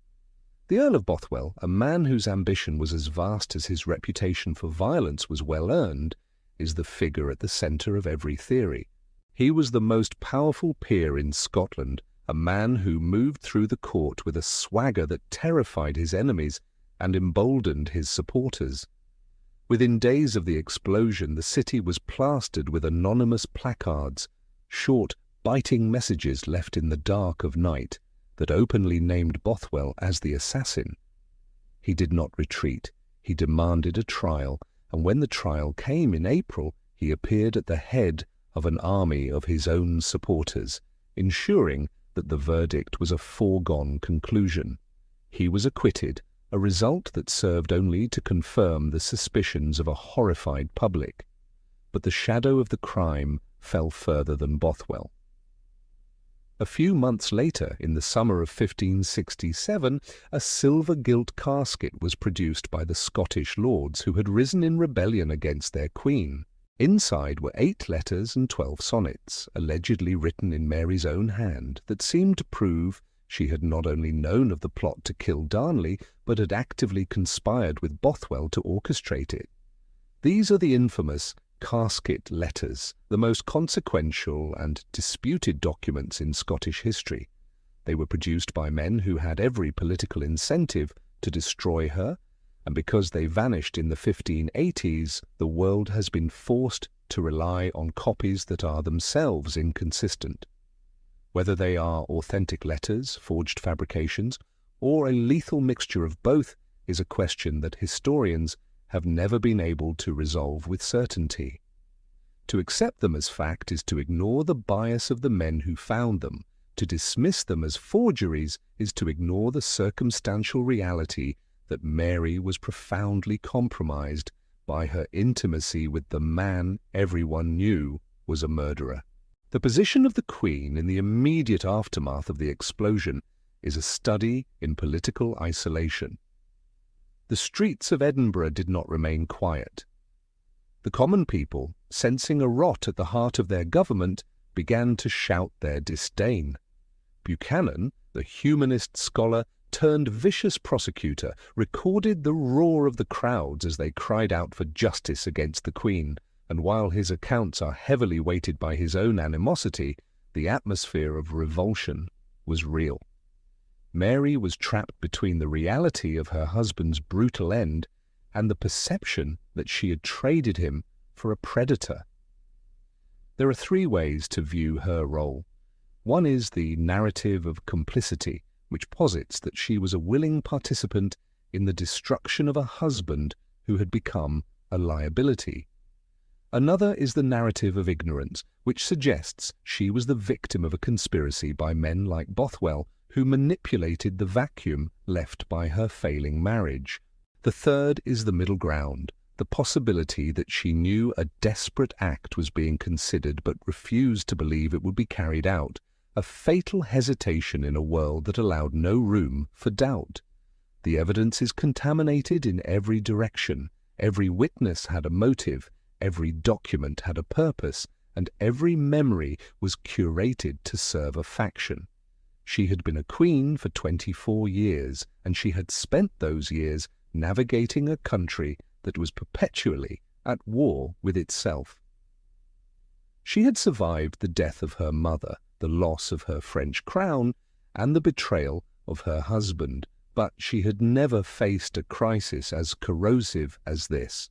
The Earl of Bothwell, a man whose ambition was as vast as his reputation for violence was well earned, is the figure at the centre of every theory. He was the most powerful peer in Scotland, a man who moved through the court with a swagger that terrified his enemies and emboldened his supporters. Within days of the explosion, the city was plastered with anonymous placards, short, biting messages left in the dark of night that openly named Bothwell as the assassin. He did not retreat. He demanded a trial, and when the trial came in April, he appeared at the head of an army of his own supporters, ensuring that the verdict was a foregone conclusion. He was acquitted, a result that served only to confirm the suspicions of a horrified public. But the shadow of the crime fell further than Bothwell. A few months later, in the summer of 1567, a silver-gilt casket was produced by the Scottish lords who had risen in rebellion against their queen. Inside were 8 letters and 12 sonnets, allegedly written in Mary's own hand, that seemed to prove she had not only known of the plot to kill Darnley, but had actively conspired with Bothwell to orchestrate it. These are the infamous Casket Letters, the most consequential and disputed documents in Scottish history. They were produced by men who had every political incentive to destroy her, and because they vanished in the 1580s, the world has been forced to rely on copies that are themselves inconsistent. Whether they are authentic letters, forged fabrications, or a lethal mixture of both is a question that historians have never been able to resolve with certainty. To accept them as fact is to ignore the bias of the men who found them. To dismiss them as forgeries is to ignore the circumstantial reality that Mary was profoundly compromised by her intimacy with the man everyone knew was a murderer. The position of the Queen in the immediate aftermath of the explosion is a study in political isolation. The streets of Edinburgh did not remain quiet. The common people, sensing a rot at the heart of their government, began to shout their disdain. Buchanan, the humanist scholar turned vicious prosecutor, recorded the roar of the crowds as they cried out for justice against the Queen, and while his accounts are heavily weighted by his own animosity, the atmosphere of revulsion was real. Mary was trapped between the reality of her husband's brutal end and the perception that she had traded him for a predator. There are 3 ways to view her role. One is the narrative of complicity, which posits that she was a willing participant in the destruction of a husband who had become a liability. Another is the narrative of ignorance, which suggests she was the victim of a conspiracy by men like Bothwell, who manipulated the vacuum left by her failing marriage. The third is the middle ground, the possibility that she knew a desperate act was being considered but refused to believe it would be carried out, a fatal hesitation in a world that allowed no room for doubt. The evidence is contaminated in every direction. Every witness had a motive, every document had a purpose, and every memory was curated to serve a faction. She had been a queen for 24 years, and she had spent those years navigating a country that was perpetually at war with itself. She had survived the death of her mother, the loss of her French crown, and the betrayal of her husband, but she had never faced a crisis as corrosive as this.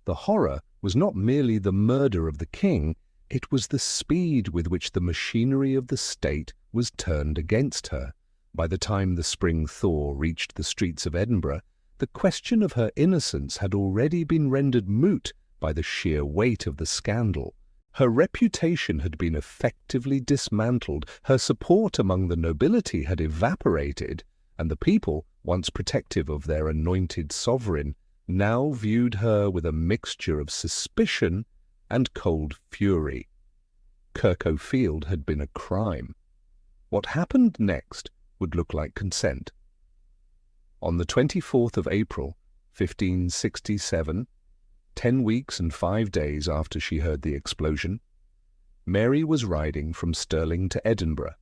The horror was not merely the murder of the king, it was the speed with which the machinery of the state was turned against her. By the time the spring thaw reached the streets of Edinburgh, the question of her innocence had already been rendered moot by the sheer weight of the scandal. Her reputation had been effectively dismantled, her support among the nobility had evaporated, and the people, once protective of their anointed sovereign, now viewed her with a mixture of suspicion and cold fury. Kirk had been a crime. What happened next would look like consent. On the 24th of April, 1567, 10 weeks and 5 days after she heard the explosion, Mary was riding from Stirling to Edinburgh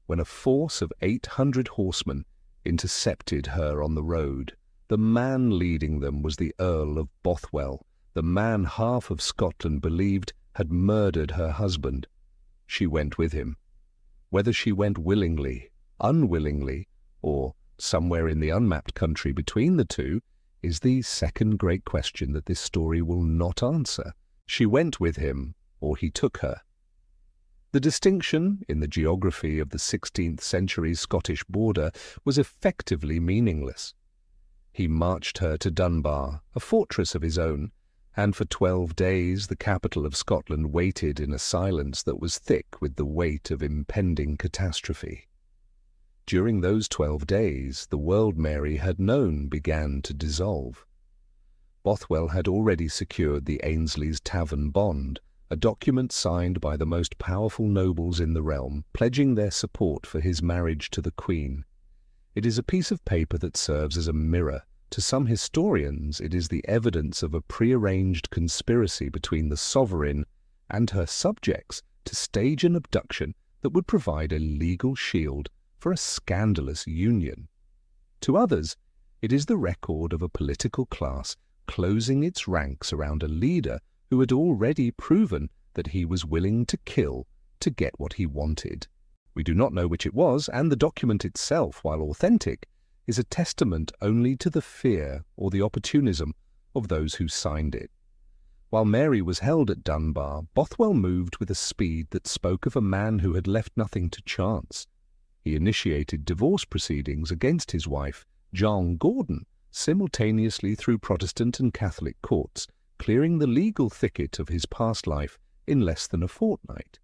when a force of 800 horsemen intercepted her on the road. The man leading them was the Earl of Bothwell, the man half of Scotland believed had murdered her husband. She went with him. Whether she went willingly, unwillingly, or somewhere in the unmapped country between the two, is the second great question that this story will not answer. She went with him, or he took her. The distinction in the geography of the 16th century Scottish border was effectively meaningless. He marched her to Dunbar, a fortress of his own, and for 12 days the capital of Scotland waited in a silence that was thick with the weight of impending catastrophe. During those 12 days, the world Mary had known began to dissolve. Bothwell had already secured the Ainsley's Tavern bond, a document signed by the most powerful nobles in the realm, pledging their support for his marriage to the Queen. It is a piece of paper that serves as a mirror. To some historians, it is the evidence of a prearranged conspiracy between the sovereign and her subjects to stage an abduction that would provide a legal shield for a scandalous union. To others, it is the record of a political class closing its ranks around a leader who had already proven that he was willing to kill to get what he wanted. We do not know which it was, and the document itself, while authentic, is a testament only to the fear or the opportunism of those who signed it. While Mary was held at Dunbar, Bothwell moved with a speed that spoke of a man who had left nothing to chance. He initiated divorce proceedings against his wife, John Gordon, simultaneously through Protestant and Catholic courts, clearing the legal thicket of his past life in less than a fortnight.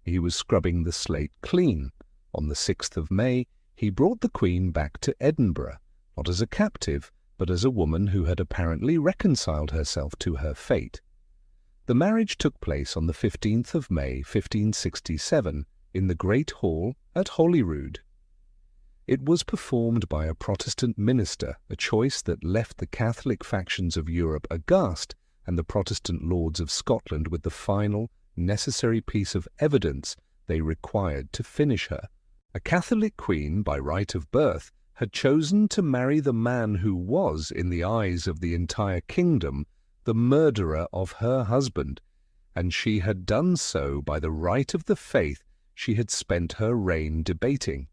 He was scrubbing the slate clean. On the 6th of May, he brought the Queen back to Edinburgh, not as a captive, but as a woman who had apparently reconciled herself to her fate. The marriage took place on the 15th of May, 1567, in the Great Hall at Holyrood. It was performed by a Protestant minister, a choice that left the Catholic factions of Europe aghast and the Protestant lords of Scotland with the final, necessary piece of evidence they required to finish her. A Catholic queen, by right of birth, had chosen to marry the man who was, in the eyes of the entire kingdom, the murderer of her husband, and she had done so by the right of the faith she had spent her reign debating.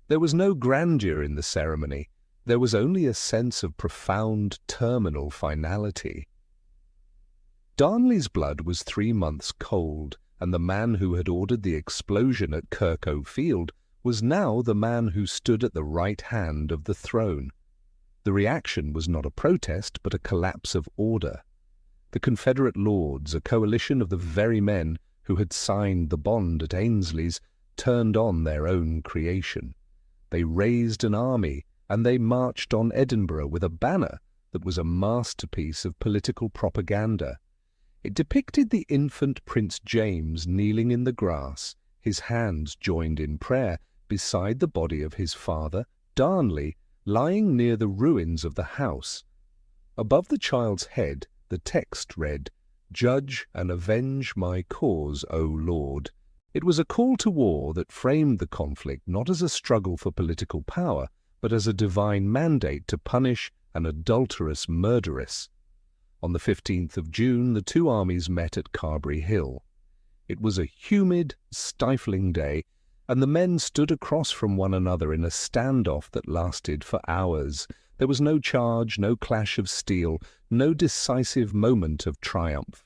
There was no grandeur in the ceremony. There was only a sense of profound terminal finality. Darnley's blood was 3 months cold, and the man who had ordered the explosion at Kirk Field was now the man who stood at the right hand of the throne. The reaction was not a protest, but a collapse of order. The Confederate Lords, a coalition of the very men who had signed the bond at Ainsley's, turned on their own creation. They raised an army, and they marched on Edinburgh with a banner that was a masterpiece of political propaganda. It depicted the infant Prince James kneeling in the grass, his hands joined in prayer, beside the body of his father, Darnley, lying near the ruins of the house. Above the child's head, the text read, "Judge and avenge my cause, O Lord." It was a call to war that framed the conflict not as a struggle for political power, but as a divine mandate to punish an adulterous murderess. On the 15th of June, the two armies met at Carberry Hill. It was a humid, stifling day, and the men stood across from one another in a standoff that lasted for hours. There was no charge, no clash of steel, no decisive moment of triumph.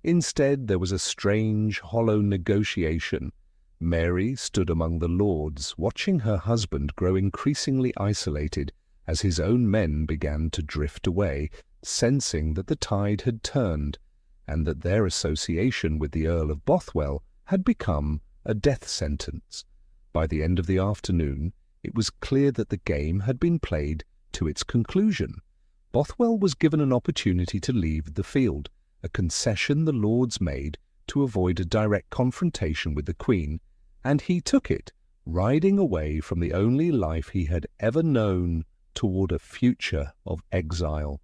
Instead, there was a strange, hollow negotiation. Mary stood among the lords, watching her husband grow increasingly isolated as his own men began to drift away, sensing that the tide had turned, and that their association with the Earl of Bothwell had become a death sentence. By the end of the afternoon, it was clear that the game had been played to its conclusion. Bothwell was given an opportunity to leave the field, a concession the Lords made to avoid a direct confrontation with the Queen, and he took it, riding away from the only life he had ever known toward a future of exile.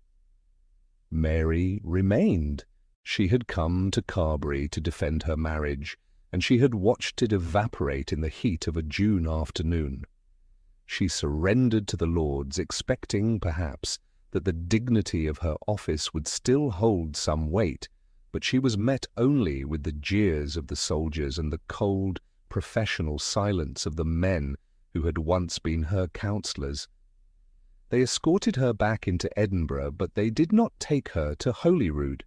Mary remained. She had come to Carberry to defend her marriage, and she had watched it evaporate in the heat of a June afternoon. She surrendered to the Lords, expecting, perhaps, that the dignity of her office would still hold some weight, but she was met only with the jeers of the soldiers and the cold, professional silence of the men who had once been her counsellors. They escorted her back into Edinburgh, but they did not take her to Holyrood.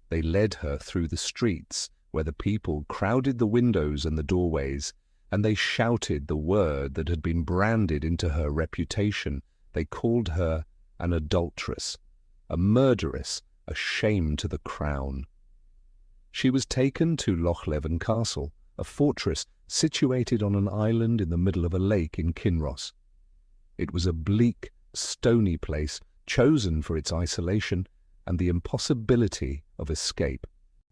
They led her through the streets, where the people crowded the windows and the doorways, and they shouted the word that had been branded into her reputation. They called her an adulteress, a murderess, a shame to the crown. She was taken to Lochleven Castle, a fortress situated on an island in the middle of a lake in Kinross. It was a bleak, stony place, chosen for its isolation and the impossibility of escape.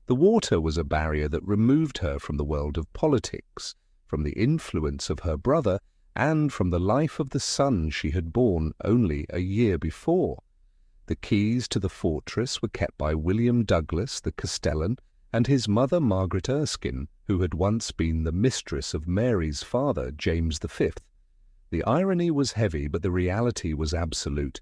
The water was a barrier that removed her from the world of politics, from the influence of her brother, and from the life of the son she had borne only a year before. The keys to the fortress were kept by William Douglas, the castellan, and his mother Margaret Erskine, who had once been the mistress of Mary's father, James V. The irony was heavy, but the reality was absolute.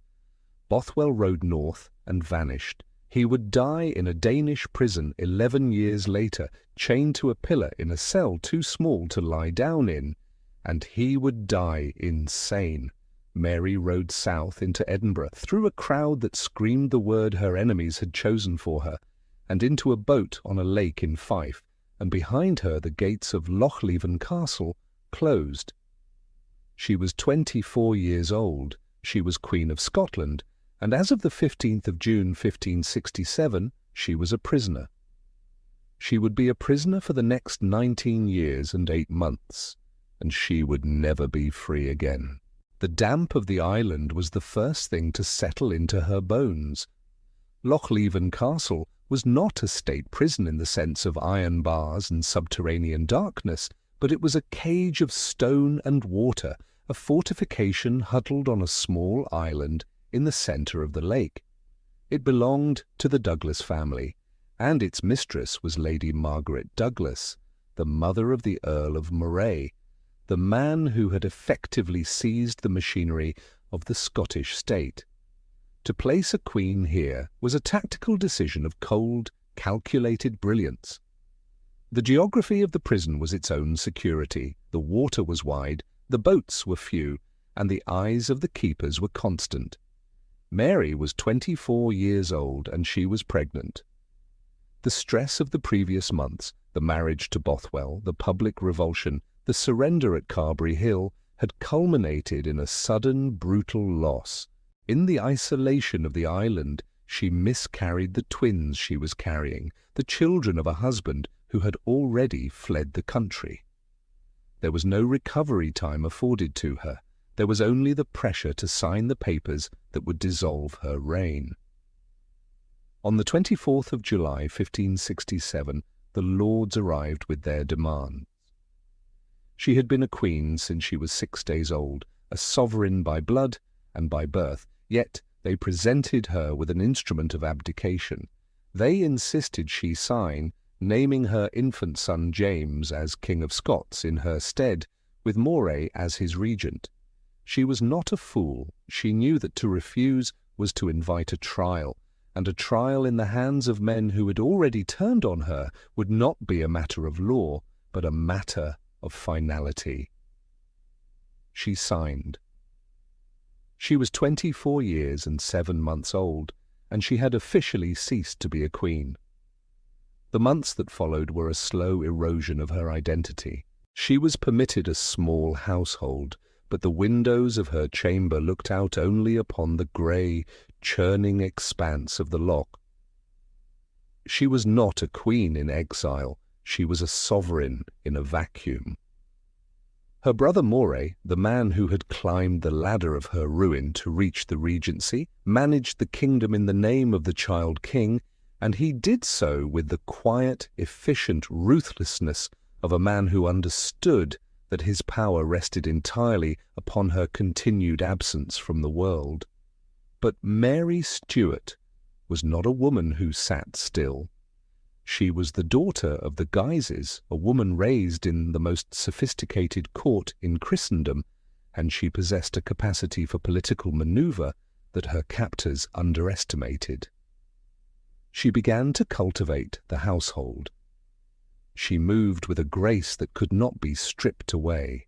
Bothwell rode north and vanished. He would die in a Danish prison 11 years later, chained to a pillar in a cell too small to lie down in, and he would die insane. Mary rode south into Edinburgh, through a crowd that screamed the word her enemies had chosen for her, and into a boat on a lake in Fife, and behind her the gates of Fotheringhay Castle closed. She was 24 years old. She was Queen of Scotland, and as of the 15th of June 1567, she was a prisoner. She would be a prisoner for the next 19 years and 8 months, and she would never be free again. The damp of the island was the first thing to settle into her bones. Fotheringhay Castle was not a state prison in the sense of iron bars and subterranean darkness, but it was a cage of stone and water, a fortification huddled on a small island in the centre of the lake. It belonged to the Douglas family, and its mistress was Lady Margaret Douglas, the mother of the Earl of Moray, the man who had effectively seized the machinery of the Scottish state. To place a queen here was a tactical decision of cold, calculated brilliance. The geography of the prison was its own security. The water was wide, the boats were few, and the eyes of the keepers were constant. Mary was 24 years old, and she was pregnant. The stress of the previous months, the marriage to Bothwell, the public revulsion, the surrender at Carberry Hill, had culminated in a sudden, brutal loss. In the isolation of the island, she miscarried the twins she was carrying, the children of a husband who had already fled the country. There was no recovery time afforded to her. There was only the pressure to sign the papers that would dissolve her reign. On the 24th of July, 1567, the Lords arrived with their demands. She had been a queen since she was 6 days old, a sovereign by blood and by birth, yet they presented her with an instrument of abdication. They insisted she sign, naming her infant son James as King of Scots in her stead, with Moray as his regent. She was not a fool. She knew that to refuse was to invite a trial, and a trial in the hands of men who had already turned on her would not be a matter of law, but a matter of finality. She signed. She was 24 years and 7 months old, and she had officially ceased to be a queen. The months that followed were a slow erosion of her identity. She was permitted a small household, but the windows of her chamber looked out only upon the grey, churning expanse of the loch. She was not a queen in exile. She was a sovereign in a vacuum. Her brother Moray, the man who had climbed the ladder of her ruin to reach the regency, managed the kingdom in the name of the child king, and he did so with the quiet, efficient ruthlessness of a man who understood that his power rested entirely upon her continued absence from the world. But Mary Stuart was not a woman who sat still. She was the daughter of the Guises, a woman raised in the most sophisticated court in Christendom, and she possessed a capacity for political maneuver that her captors underestimated. She began to cultivate the household. She moved with a grace that could not be stripped away,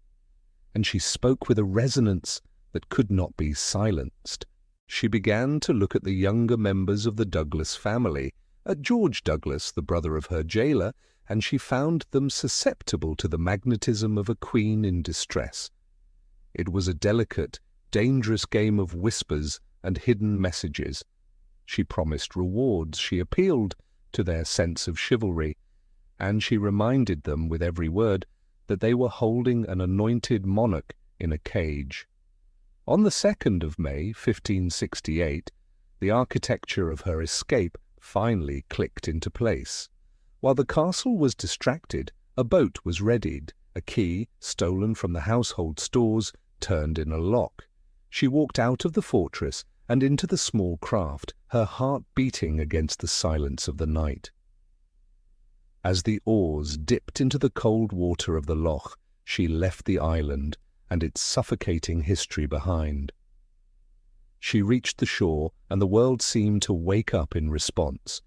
and she spoke with a resonance that could not be silenced. She began to look at the younger members of the Douglas family, at George Douglas, the brother of her jailer, and she found them susceptible to the magnetism of a queen in distress. It was a delicate, dangerous game of whispers and hidden messages. She promised rewards, she appealed to their sense of chivalry, and she reminded them with every word that they were holding an anointed monarch in a cage. On the 2nd of May, 1568, the architecture of her escape finally clicked into place. While the castle was distracted, a boat was readied, a key, stolen from the household stores, turned in a lock. She walked out of the fortress and into the small craft, her heart beating against the silence of the night. As the oars dipped into the cold water of the loch, she left the island and its suffocating history behind. She reached the shore, and the world seemed to wake up in response.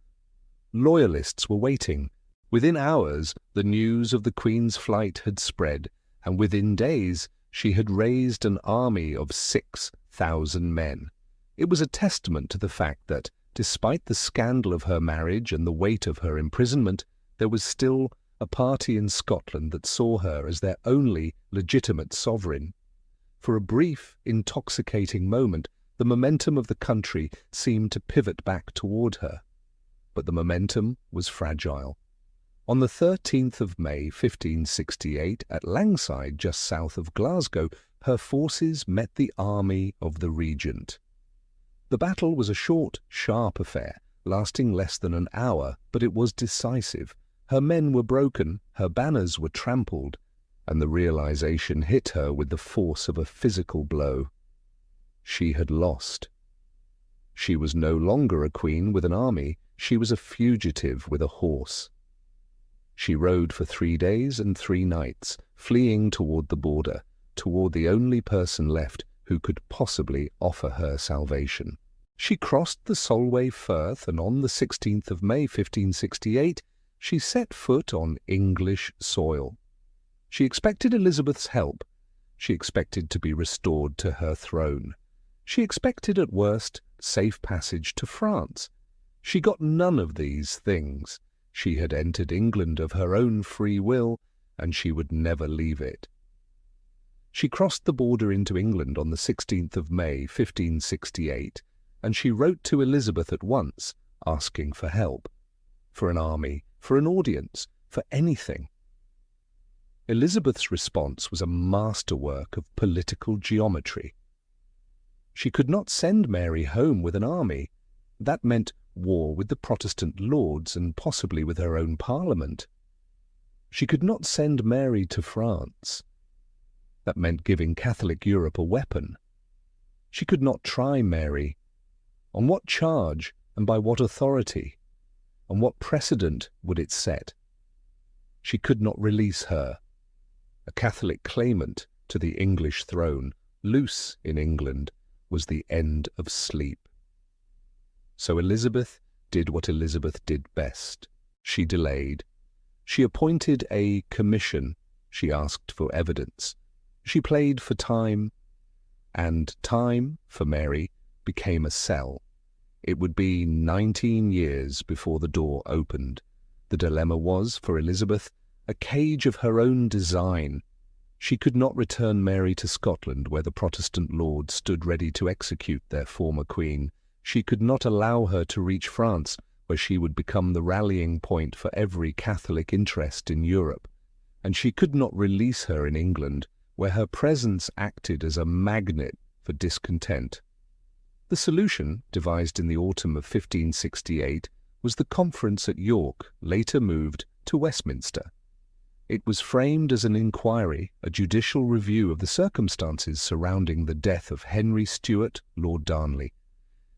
Loyalists were waiting. Within hours, the news of the Queen's flight had spread, and within days she had raised an army of 6,000 men. It was a testament to the fact that, despite the scandal of her marriage and the weight of her imprisonment, there was still a party in Scotland that saw her as their only legitimate sovereign. For a brief, intoxicating moment, the momentum of the country seemed to pivot back toward her. But the momentum was fragile. On the 13th of May 1568, at Langside, just south of Glasgow, her forces met the army of the Regent. The battle was a short, sharp affair, lasting less than an hour, but it was decisive. Her men were broken, her banners were trampled, and the realization hit her with the force of a physical blow. She had lost. She was no longer a queen with an army, she was a fugitive with a horse. She rode for 3 days and 3 nights, fleeing toward the border, toward the only person left who could possibly offer her salvation. She crossed the Solway Firth, and on the 16th of May 1568, she set foot on English soil. She expected Elizabeth's help. She expected to be restored to her throne. She expected, at worst, safe passage to France. She got none of these things. She had entered England of her own free will, and she would never leave it. She crossed the border into England on the 16th of May 1568, and she wrote to Elizabeth at once, asking for help, for an army, for an audience, for anything. Elizabeth's response was a masterwork of political geometry. She could not send Mary home with an army. That meant war with the Protestant lords and possibly with her own parliament. She could not send Mary to France. That meant giving Catholic Europe a weapon. She could not try Mary. On what charge and by what authority? And what precedent would it set? She could not release her. A Catholic claimant to the English throne, loose in England, was the end of sleep. So Elizabeth did what Elizabeth did best. She delayed. She appointed a commission. She asked for evidence. She played for time, and time, for Mary, became a cell. It would be 19 years before the door opened. The dilemma was, for Elizabeth, a cage of her own design. She could not return Mary to Scotland, where the Protestant lords stood ready to execute their former queen. She could not allow her to reach France, where she would become the rallying point for every Catholic interest in Europe. And she could not release her in England, where her presence acted as a magnet for discontent. The solution, devised in the autumn of 1568, was the conference at York, later moved to Westminster. It was framed as an inquiry, a judicial review of the circumstances surrounding the death of Henry Stuart, Lord Darnley.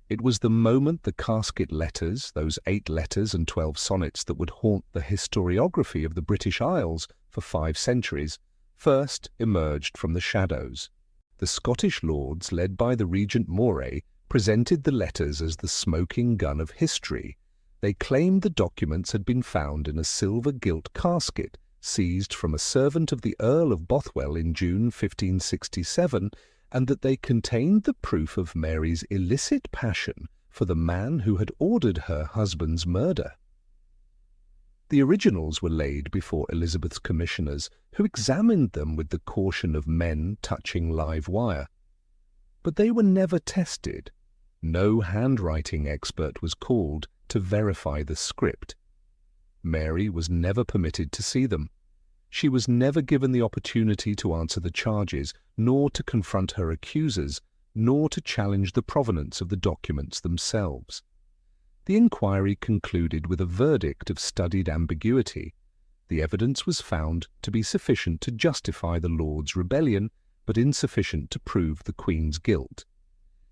It was the moment the Casket Letters, those 8 letters and 12 sonnets that would haunt the historiography of the British Isles for 5 centuries, first emerged from the shadows. The Scottish lords, led by the Regent Moray, presented the letters as the smoking gun of history. They claimed the documents had been found in a silver-gilt casket seized from a servant of the Earl of Bothwell in June 1567, and that they contained the proof of Mary's illicit passion for the man who had ordered her husband's murder. The originals were laid before Elizabeth's commissioners, who examined them with the caution of men touching live wire. But they were never tested. No handwriting expert was called to verify the script. Mary was never permitted to see them. She was never given the opportunity to answer the charges, nor to confront her accusers, nor to challenge the provenance of the documents themselves. The inquiry concluded with a verdict of studied ambiguity. The evidence was found to be sufficient to justify the Lords' rebellion, but insufficient to prove the Queen's guilt.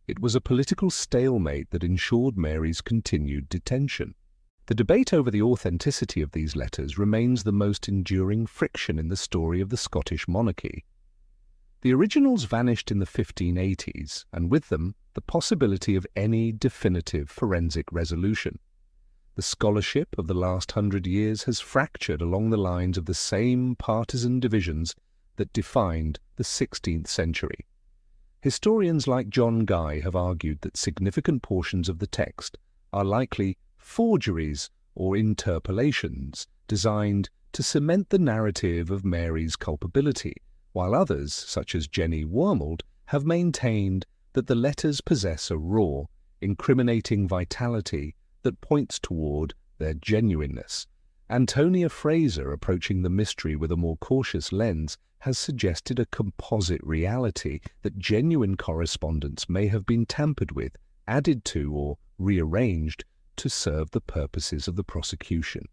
It was a political stalemate that ensured Mary's continued detention. The debate over the authenticity of these letters remains the most enduring friction in the story of the Scottish monarchy. The originals vanished in the 1580s, and with them the possibility of any definitive forensic resolution. The scholarship of the last 100 years has fractured along the lines of the same partisan divisions that defined the 16th century. Historians like John Guy have argued that significant portions of the text are likely forgeries or interpolations designed to cement the narrative of Mary's culpability, while others, such as Jenny Wormald, have maintained that the letters possess a raw, incriminating vitality that points toward their genuineness. Antonia Fraser, approaching the mystery with a more cautious lens, has suggested a composite reality that genuine correspondence may have been tampered with, added to, or rearranged to serve the purposes of the prosecution.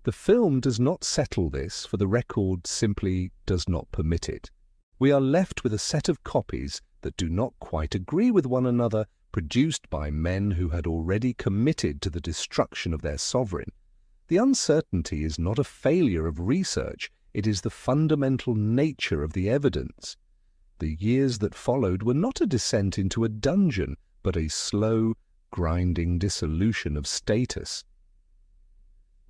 The film does not settle this, for the record simply does not permit it. We are left with a set of copies that do not quite agree with one another, produced by men who had already committed to the destruction of their sovereign. The uncertainty is not a failure of research, it is the fundamental nature of the evidence. The years that followed were not a descent into a dungeon, but a slow, grinding dissolution of status.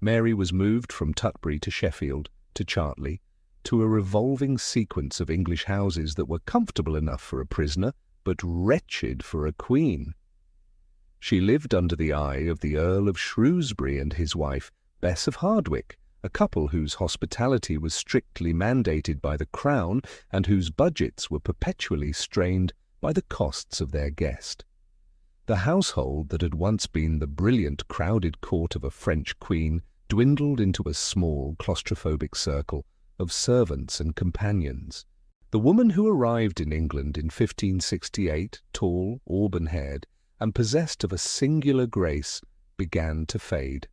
Mary was moved from Tutbury to Sheffield, to Chartley, to a revolving sequence of English houses that were comfortable enough for a prisoner, but wretched for a queen. She lived under the eye of the Earl of Shrewsbury and his wife, Bess of Hardwicke, a couple whose hospitality was strictly mandated by the Crown and whose budgets were perpetually strained by the costs of their guest. The household that had once been the brilliant, crowded court of a French queen dwindled into a small, claustrophobic circle of servants and companions. The woman who arrived in England in 1568, tall, auburn-haired, and possessed of a singular grace, began to fade.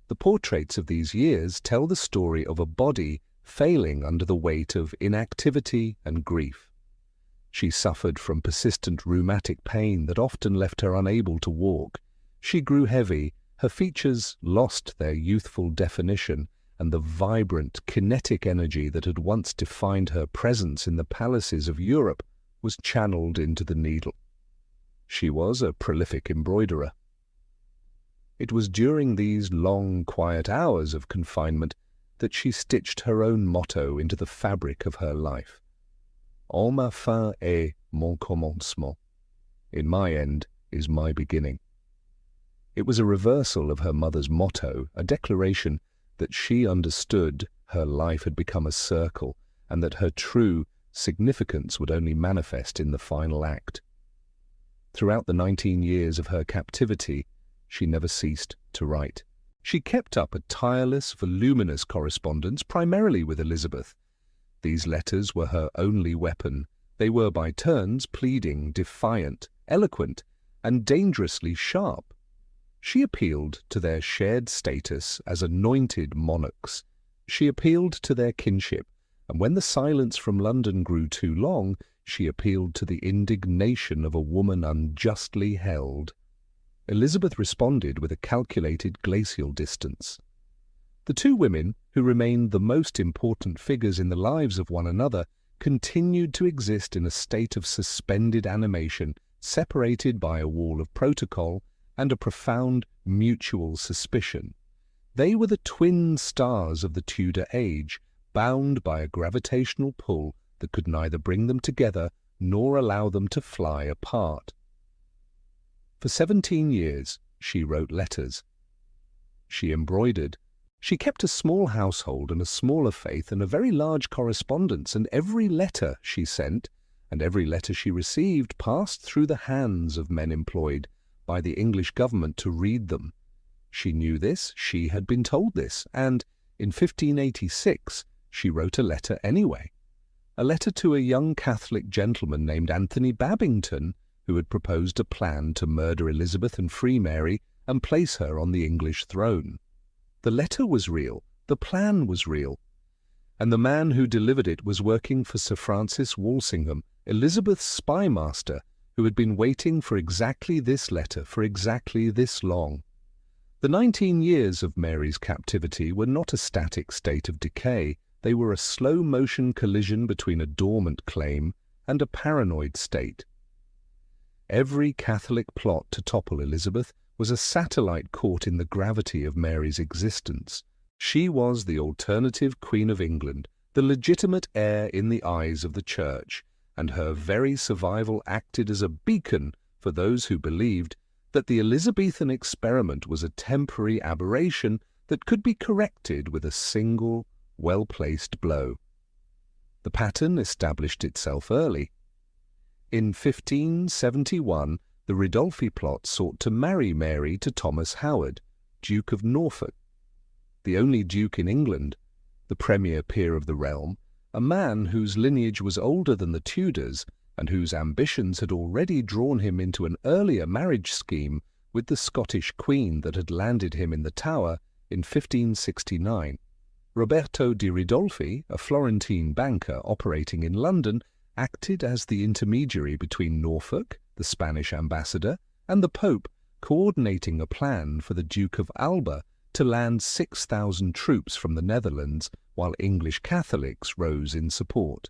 The portraits of these years tell the story of a body failing under the weight of inactivity and grief. She suffered from persistent rheumatic pain that often left her unable to walk. She grew heavy, her features lost their youthful definition, and the vibrant, kinetic energy that had once defined her presence in the palaces of Europe was channeled into the needle. She was a prolific embroiderer. It was during these long, quiet hours of confinement that she stitched her own motto into the fabric of her life. En ma fin est mon commencement. In my end is my beginning. It was a reversal of her mother's motto, a declaration that she understood her life had become a circle and that her true significance would only manifest in the final act. Throughout the 19 years of her captivity, she never ceased to write. She kept up a tireless, voluminous correspondence primarily with Elizabeth. These letters were her only weapon. They were by turns pleading, defiant, eloquent, and dangerously sharp. She appealed to their shared status as anointed monarchs. She appealed to their kinship, and when the silence from London grew too long, she appealed to the indignation of a woman unjustly held. Elizabeth responded with a calculated glacial distance. The two women, who remained the most important figures in the lives of one another, continued to exist in a state of suspended animation, separated by a wall of protocol and a profound mutual suspicion. They were the twin stars of the Tudor age, bound by a gravitational pull that could neither bring them together nor allow them to fly apart. For 17 years she wrote letters. She embroidered. She kept a small household and a smaller faith and a very large correspondence, and every letter she sent and every letter she received passed through the hands of men employed by the English government to read them. She knew this, she had been told this, and in 1586 she wrote a letter anyway. A letter to a young Catholic gentleman named Anthony Babington, who had proposed a plan to murder Elizabeth and free Mary, and place her on the English throne. The letter was real, the plan was real, and the man who delivered it was working for Sir Francis Walsingham, Elizabeth's spy master, who had been waiting for exactly this letter for exactly this long. The 19 years of Mary's captivity were not a static state of decay. They were a slow-motion collision between a dormant claim and a paranoid state. Every Catholic plot to topple Elizabeth was a satellite caught in the gravity of Mary's existence. She was the alternative Queen of England, the legitimate heir in the eyes of the Church, and her very survival acted as a beacon for those who believed that the Elizabethan experiment was a temporary aberration that could be corrected with a single, well-placed blow. The pattern established itself early. In 1571, the Ridolfi plot sought to marry Mary to Thomas Howard, Duke of Norfolk, the only duke in England, the premier peer of the realm, a man whose lineage was older than the Tudors and whose ambitions had already drawn him into an earlier marriage scheme with the Scottish queen that had landed him in the Tower in 1569. Roberto di Ridolfi, a Florentine banker operating in London, acted as the intermediary between Norfolk, the Spanish ambassador, and the Pope, coordinating a plan for the Duke of Alba to land 6,000 troops from the Netherlands while English Catholics rose in support.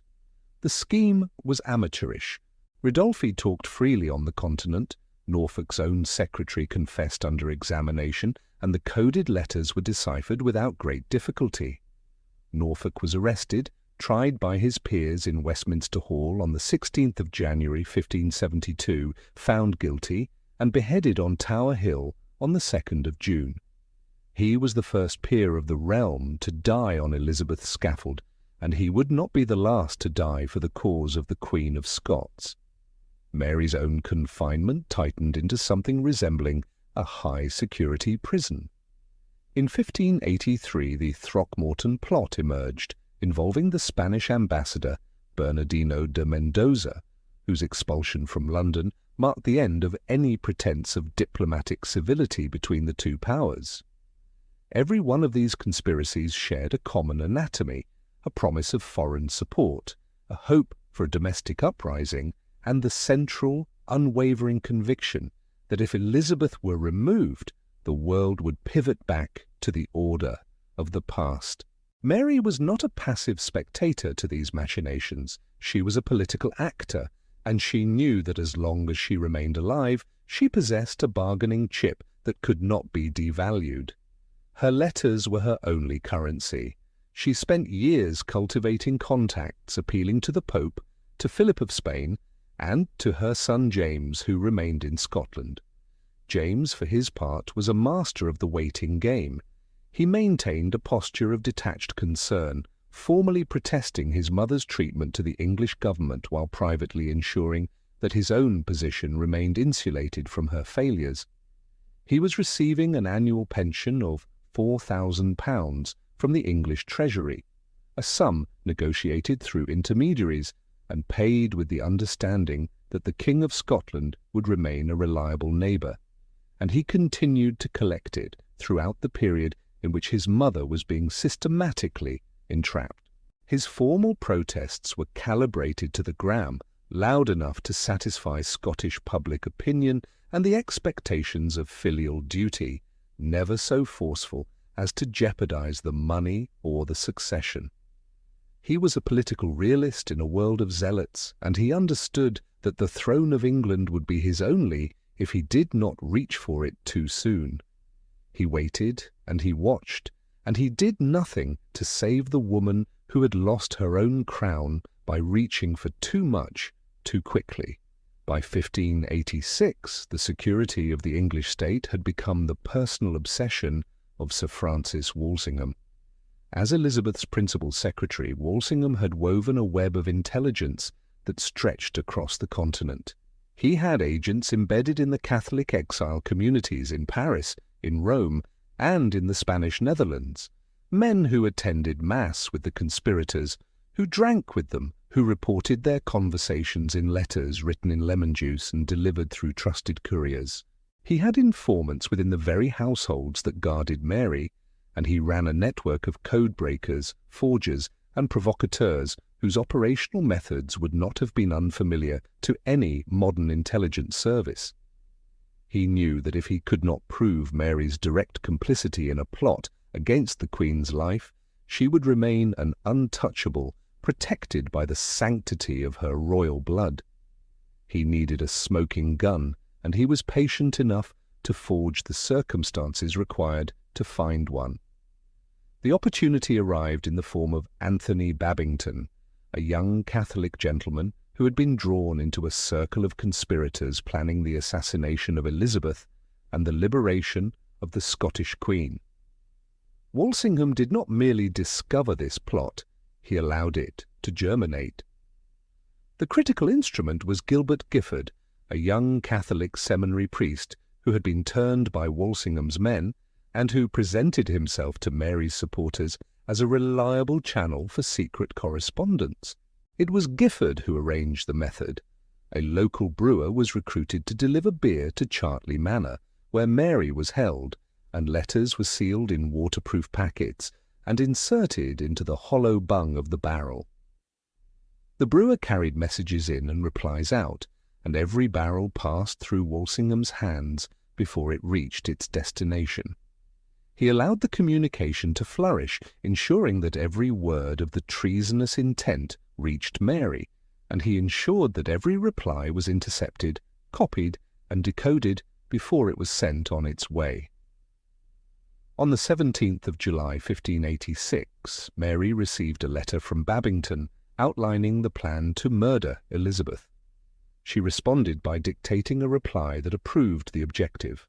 The scheme was amateurish. Ridolfi talked freely on the continent, Norfolk's own secretary confessed under examination, and the coded letters were deciphered without great difficulty. Norfolk was arrested, tried by his peers in Westminster Hall on the 16th of January 1572, found guilty, and beheaded on Tower Hill on the 2nd of June. He was the first peer of the realm to die on Elizabeth's scaffold, and he would not be the last to die for the cause of the Queen of Scots. Mary's own confinement tightened into something resembling a high-security prison. In 1583, the Throckmorton plot emerged, involving the Spanish ambassador Bernardino de Mendoza, whose expulsion from London marked the end of any pretense of diplomatic civility between the two powers. Every one of these conspiracies shared a common anatomy, a promise of foreign support, a hope for a domestic uprising, and the central, unwavering conviction that if Elizabeth were removed, the world would pivot back to the order of the past. Mary was not a passive spectator to these machinations. She was a political actor, and she knew that as long as she remained alive, she possessed a bargaining chip that could not be devalued. Her letters were her only currency. She spent years cultivating contacts, appealing to the Pope, to Philip of Spain, and to her son James, who remained in Scotland. James, for his part, was a master of the waiting game. He maintained a posture of detached concern, formally protesting his mother's treatment to the English government while privately ensuring that his own position remained insulated from her failures. He was receiving an annual pension of £4,000 from the English Treasury, a sum negotiated through intermediaries and paid with the understanding that the King of Scotland would remain a reliable neighbour, and he continued to collect it throughout the period in which his mother was being systematically entrapped. His formal protests were calibrated to the gram, loud enough to satisfy Scottish public opinion and the expectations of filial duty, never so forceful as to jeopardize the money or the succession. He was a political realist in a world of zealots, and he understood that the throne of England would be his only if he did not reach for it too soon. He waited, and he watched, and he did nothing to save the woman who had lost her own crown by reaching for too much too quickly. By 1586, the security of the English state had become the personal obsession of Sir Francis Walsingham. As Elizabeth's principal secretary, Walsingham had woven a web of intelligence that stretched across the continent. He had agents embedded in the Catholic exile communities in Paris, in Rome, and in the Spanish Netherlands, men who attended Mass with the conspirators, who drank with them, who reported their conversations in letters written in lemon juice and delivered through trusted couriers. He had informants within the very households that guarded Mary, and he ran a network of code breakers, forgers, and provocateurs whose operational methods would not have been unfamiliar to any modern intelligence service. He knew that if he could not prove Mary's direct complicity in a plot against the Queen's life, she would remain an untouchable, protected by the sanctity of her royal blood. He needed a smoking gun, and he was patient enough to forge the circumstances required to find one. The opportunity arrived in the form of Anthony Babington, a young Catholic gentleman who had been drawn into a circle of conspirators planning the assassination of Elizabeth and the liberation of the Scottish Queen. Walsingham did not merely discover this plot, he allowed it to germinate. The critical instrument was Gilbert Gifford, a young Catholic seminary priest who had been turned by Walsingham's men and who presented himself to Mary's supporters as a reliable channel for secret correspondence. It was Gifford who arranged the method. A local brewer was recruited to deliver beer to Chartley Manor, where Mary was held, and letters were sealed in waterproof packets and inserted into the hollow bung of the barrel. The brewer carried messages in and replies out, and every barrel passed through Walsingham's hands before it reached its destination. He allowed the communication to flourish, ensuring that every word of the treasonous intent reached Mary, and he ensured that every reply was intercepted, copied, and decoded before it was sent on its way. On the 17th of July 1586, Mary received a letter from Babington outlining the plan to murder Elizabeth. She responded by dictating a reply that approved the objective.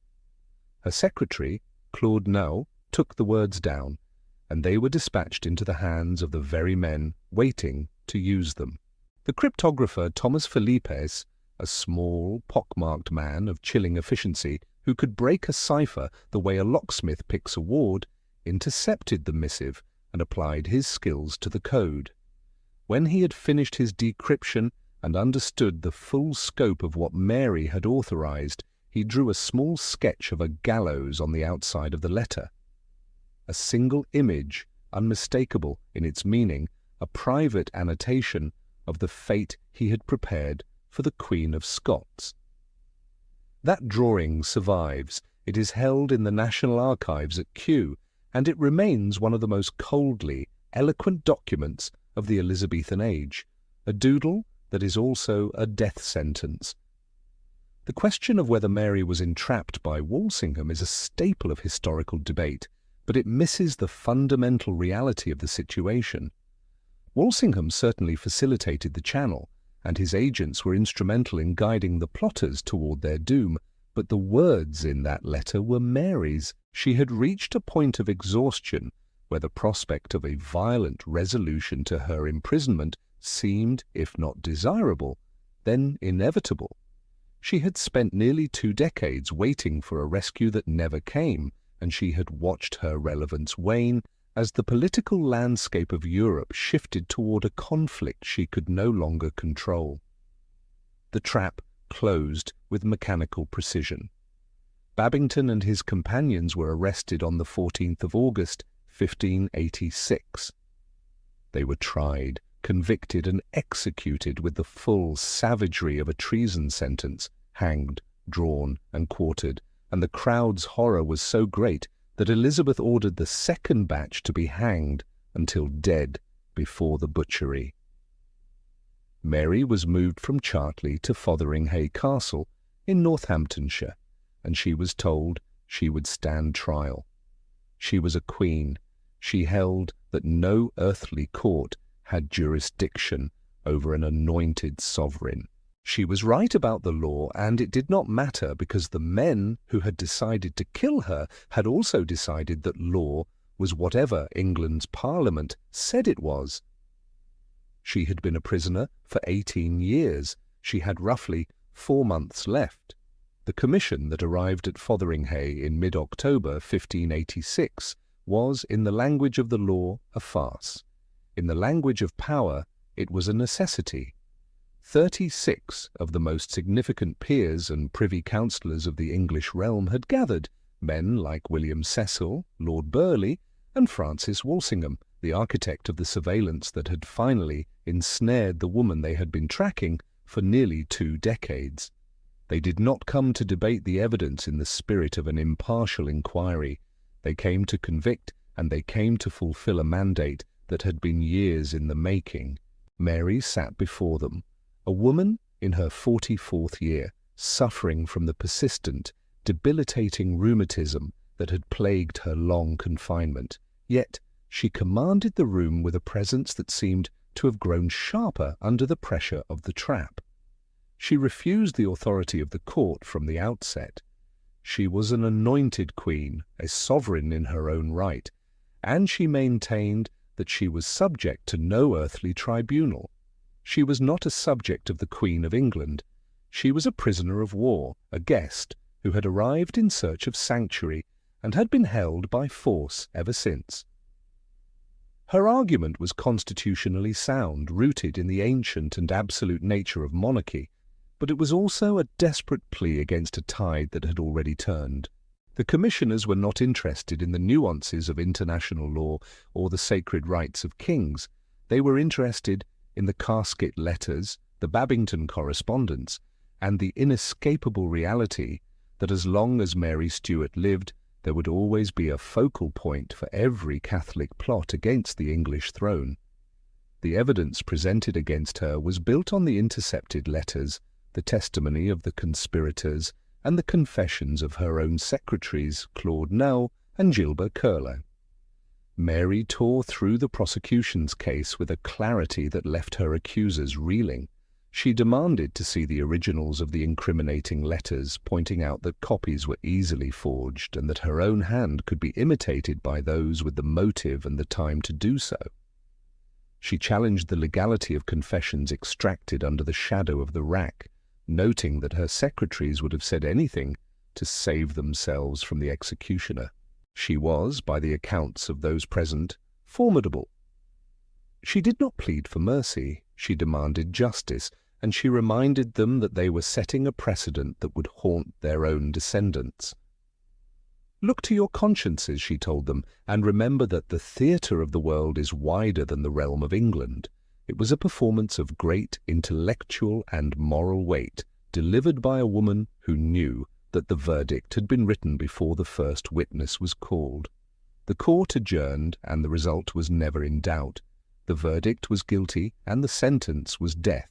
Her secretary, Claude Nau, took the words down, and they were dispatched into the hands of the very men waiting to use them. The cryptographer Thomas Philippes, a small, pockmarked man of chilling efficiency who could break a cipher the way a locksmith picks a ward, intercepted the missive and applied his skills to the code. When he had finished his decryption and understood the full scope of what Mary had authorized, he drew a small sketch of a gallows on the outside of the letter. A single image, unmistakable in its meaning, a private annotation of the fate he had prepared for the Queen of Scots. That drawing survives. It is held in the National Archives at Kew, and it remains one of the most coldly eloquent documents of the Elizabethan age, a doodle that is also a death sentence. The question of whether Mary was entrapped by Walsingham is a staple of historical debate, but it misses the fundamental reality of the situation. Walsingham certainly facilitated the channel, and his agents were instrumental in guiding the plotters toward their doom, but the words in that letter were Mary's. She had reached a point of exhaustion where the prospect of a violent resolution to her imprisonment seemed, if not desirable, then inevitable. She had spent nearly 2 decades waiting for a rescue that never came, and she had watched her relevance wane as the political landscape of Europe shifted toward a conflict she could no longer control. The trap closed with mechanical precision. Babington and his companions were arrested on the 14th of August, 1586. They were tried, convicted and executed with the full savagery of a treason sentence, hanged, drawn and quartered, and the crowd's horror was so great that Elizabeth ordered the second batch to be hanged until dead before the butchery. Mary was moved from Chartley to Fotheringhay Castle in Northamptonshire, and she was told she would stand trial. She was a queen. She held that no earthly court had jurisdiction over an anointed sovereign. She was right about the law, and it did not matter because the men who had decided to kill her had also decided that law was whatever England's Parliament said it was. She had been a prisoner for 18 years. She had roughly 4 months left. The commission that arrived at Fotheringhay in mid-October 1586 was, in the language of the law, a farce. In the language of power, it was a necessity. 36 of the most significant peers and privy councillors of the English realm had gathered, men like William Cecil, Lord Burleigh, and Francis Walsingham, the architect of the surveillance that had finally ensnared the woman they had been tracking for nearly 2 decades. They did not come to debate the evidence in the spirit of an impartial inquiry. They came to convict, and they came to fulfill a mandate that had been years in the making. Mary sat before them, a woman in her 44th year, suffering from the persistent, debilitating rheumatism that had plagued her long confinement. Yet she commanded the room with a presence that seemed to have grown sharper under the pressure of the trap. She refused the authority of the court from the outset. She was an anointed queen, a sovereign in her own right, and she maintained that she was subject to no earthly tribunal. She was not a subject of the Queen of England. She was a prisoner of war, a guest who had arrived in search of sanctuary and had been held by force ever since. Her argument was constitutionally sound, rooted in the ancient and absolute nature of monarchy, but it was also a desperate plea against a tide that had already turned. The commissioners were not interested in the nuances of international law or the sacred rights of kings. They were interested in the Casket Letters, the Babington correspondence, and the inescapable reality that as long as Mary Stuart lived, there would always be a focal point for every Catholic plot against the English throne. The evidence presented against her was built on the intercepted letters, the testimony of the conspirators, and the confessions of her own secretaries, Claude Nell and Gilbert Curler. Mary tore through the prosecution's case with a clarity that left her accusers reeling. She demanded to see the originals of the incriminating letters, pointing out that copies were easily forged and that her own hand could be imitated by those with the motive and the time to do so. She challenged the legality of confessions extracted under the shadow of the rack, noting that her secretaries would have said anything to save themselves from the executioner. She was, by the accounts of those present, formidable. She did not plead for mercy, she demanded justice, and she reminded them that they were setting a precedent that would haunt their own descendants. Look to your consciences, she told them, and remember that the theatre of the world is wider than the realm of England. It was a performance of great intellectual and moral weight, delivered by a woman who knew that the verdict had been written before the first witness was called. The court adjourned, and the result was never in doubt. The verdict was guilty, and the sentence was death.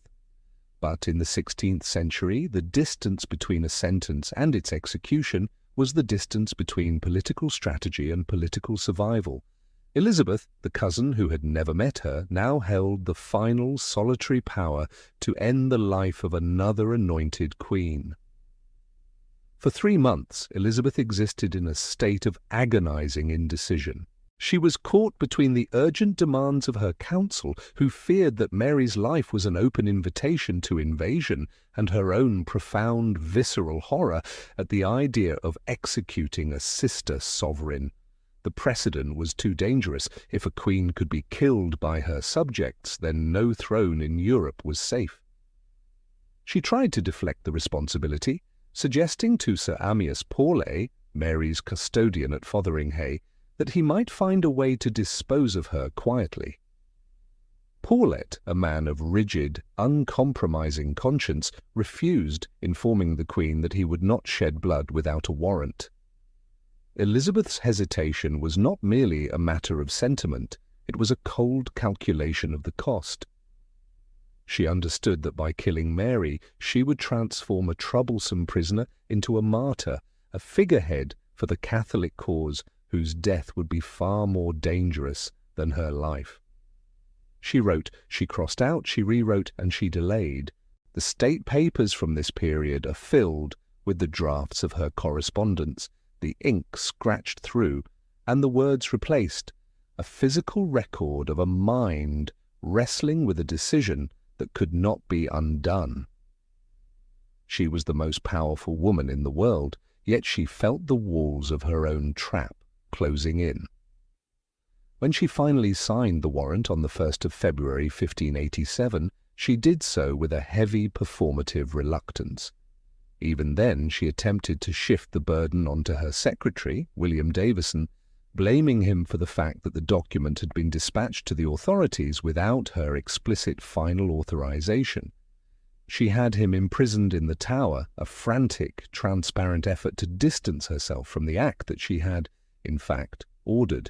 But in the 16th century, the distance between a sentence and its execution was the distance between political strategy and political survival. Elizabeth, the cousin who had never met her, now held the final solitary power to end the life of another anointed queen. For 3 months, Elizabeth existed in a state of agonizing indecision. She was caught between the urgent demands of her council, who feared that Mary's life was an open invitation to invasion, and her own profound visceral horror at the idea of executing a sister sovereign. The precedent was too dangerous. If a queen could be killed by her subjects, then no throne in Europe was safe. She tried to deflect the responsibility, suggesting to Sir Amyas Paulet, Mary's custodian at Fotheringhay, that he might find a way to dispose of her quietly. Paulet, a man of rigid, uncompromising conscience, refused, informing the Queen that he would not shed blood without a warrant. Elizabeth's hesitation was not merely a matter of sentiment, it was a cold calculation of the cost. She understood that by killing Mary, she would transform a troublesome prisoner into a martyr, a figurehead for the Catholic cause, whose death would be far more dangerous than her life. She wrote, she crossed out, she rewrote, and she delayed. The state papers from this period are filled with the drafts of her correspondence, the ink scratched through, and the words replaced, a physical record of a mind wrestling with a decision that could not be undone. She was the most powerful woman in the world, yet she felt the walls of her own trap closing in. When she finally signed the warrant on the 1st of February 1587, She did so with a heavy performative reluctance. Even then she attempted to shift the burden onto her secretary, William Davison, blaming him for the fact that the document had been dispatched to the authorities without her explicit final authorization. She had him imprisoned in the Tower, a frantic, transparent effort to distance herself from the act that she had, in fact, ordered.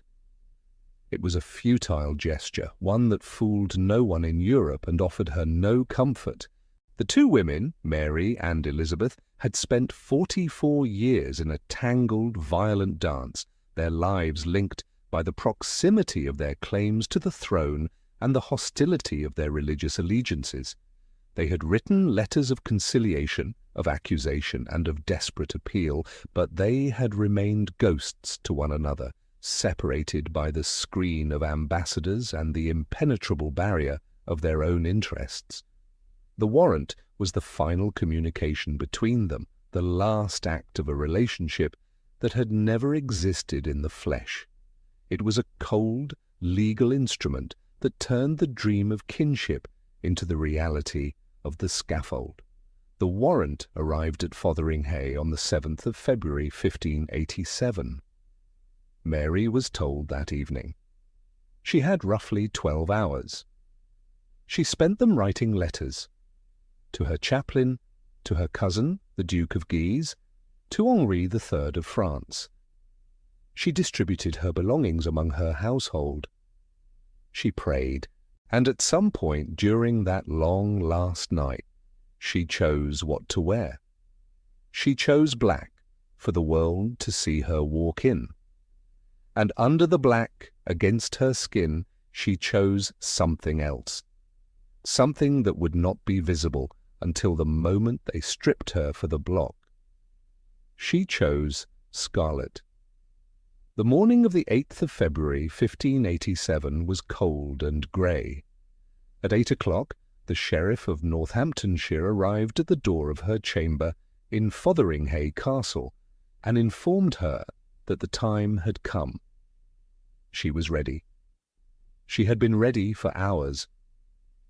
It was a futile gesture, one that fooled no one in Europe and offered her no comfort. The two women, Mary and Elizabeth, had spent 44 years in a tangled, violent dance, their lives linked by the proximity of their claims to the throne and the hostility of their religious allegiances. They had written letters of conciliation, of accusation, and of desperate appeal, but they had remained ghosts to one another, separated by the screen of ambassadors and the impenetrable barrier of their own interests. The warrant was the final communication between them, the last act of a relationship that had never existed in the flesh. It was a cold, legal instrument that turned the dream of kinship into the reality of the scaffold. The warrant arrived at Fotheringhay on the 7th of February 1587. Mary was told that evening. She had roughly 12 hours. She spent them writing letters to her chaplain, to her cousin, the Duke of Guise, to Henri III of France. She distributed her belongings among her household. She prayed, and at some point during that long last night, she chose what to wear. She chose black for the world to see her walk in. And under the black, against her skin, she chose something else. Something that would not be visible until the moment they stripped her for the block. She chose scarlet. The morning of the 8th of February 1587 was cold and grey. At 8 o'clock, the Sheriff of Northamptonshire arrived at the door of her chamber in Fotheringhay Castle and informed her that the time had come. She was ready. She had been ready for hours.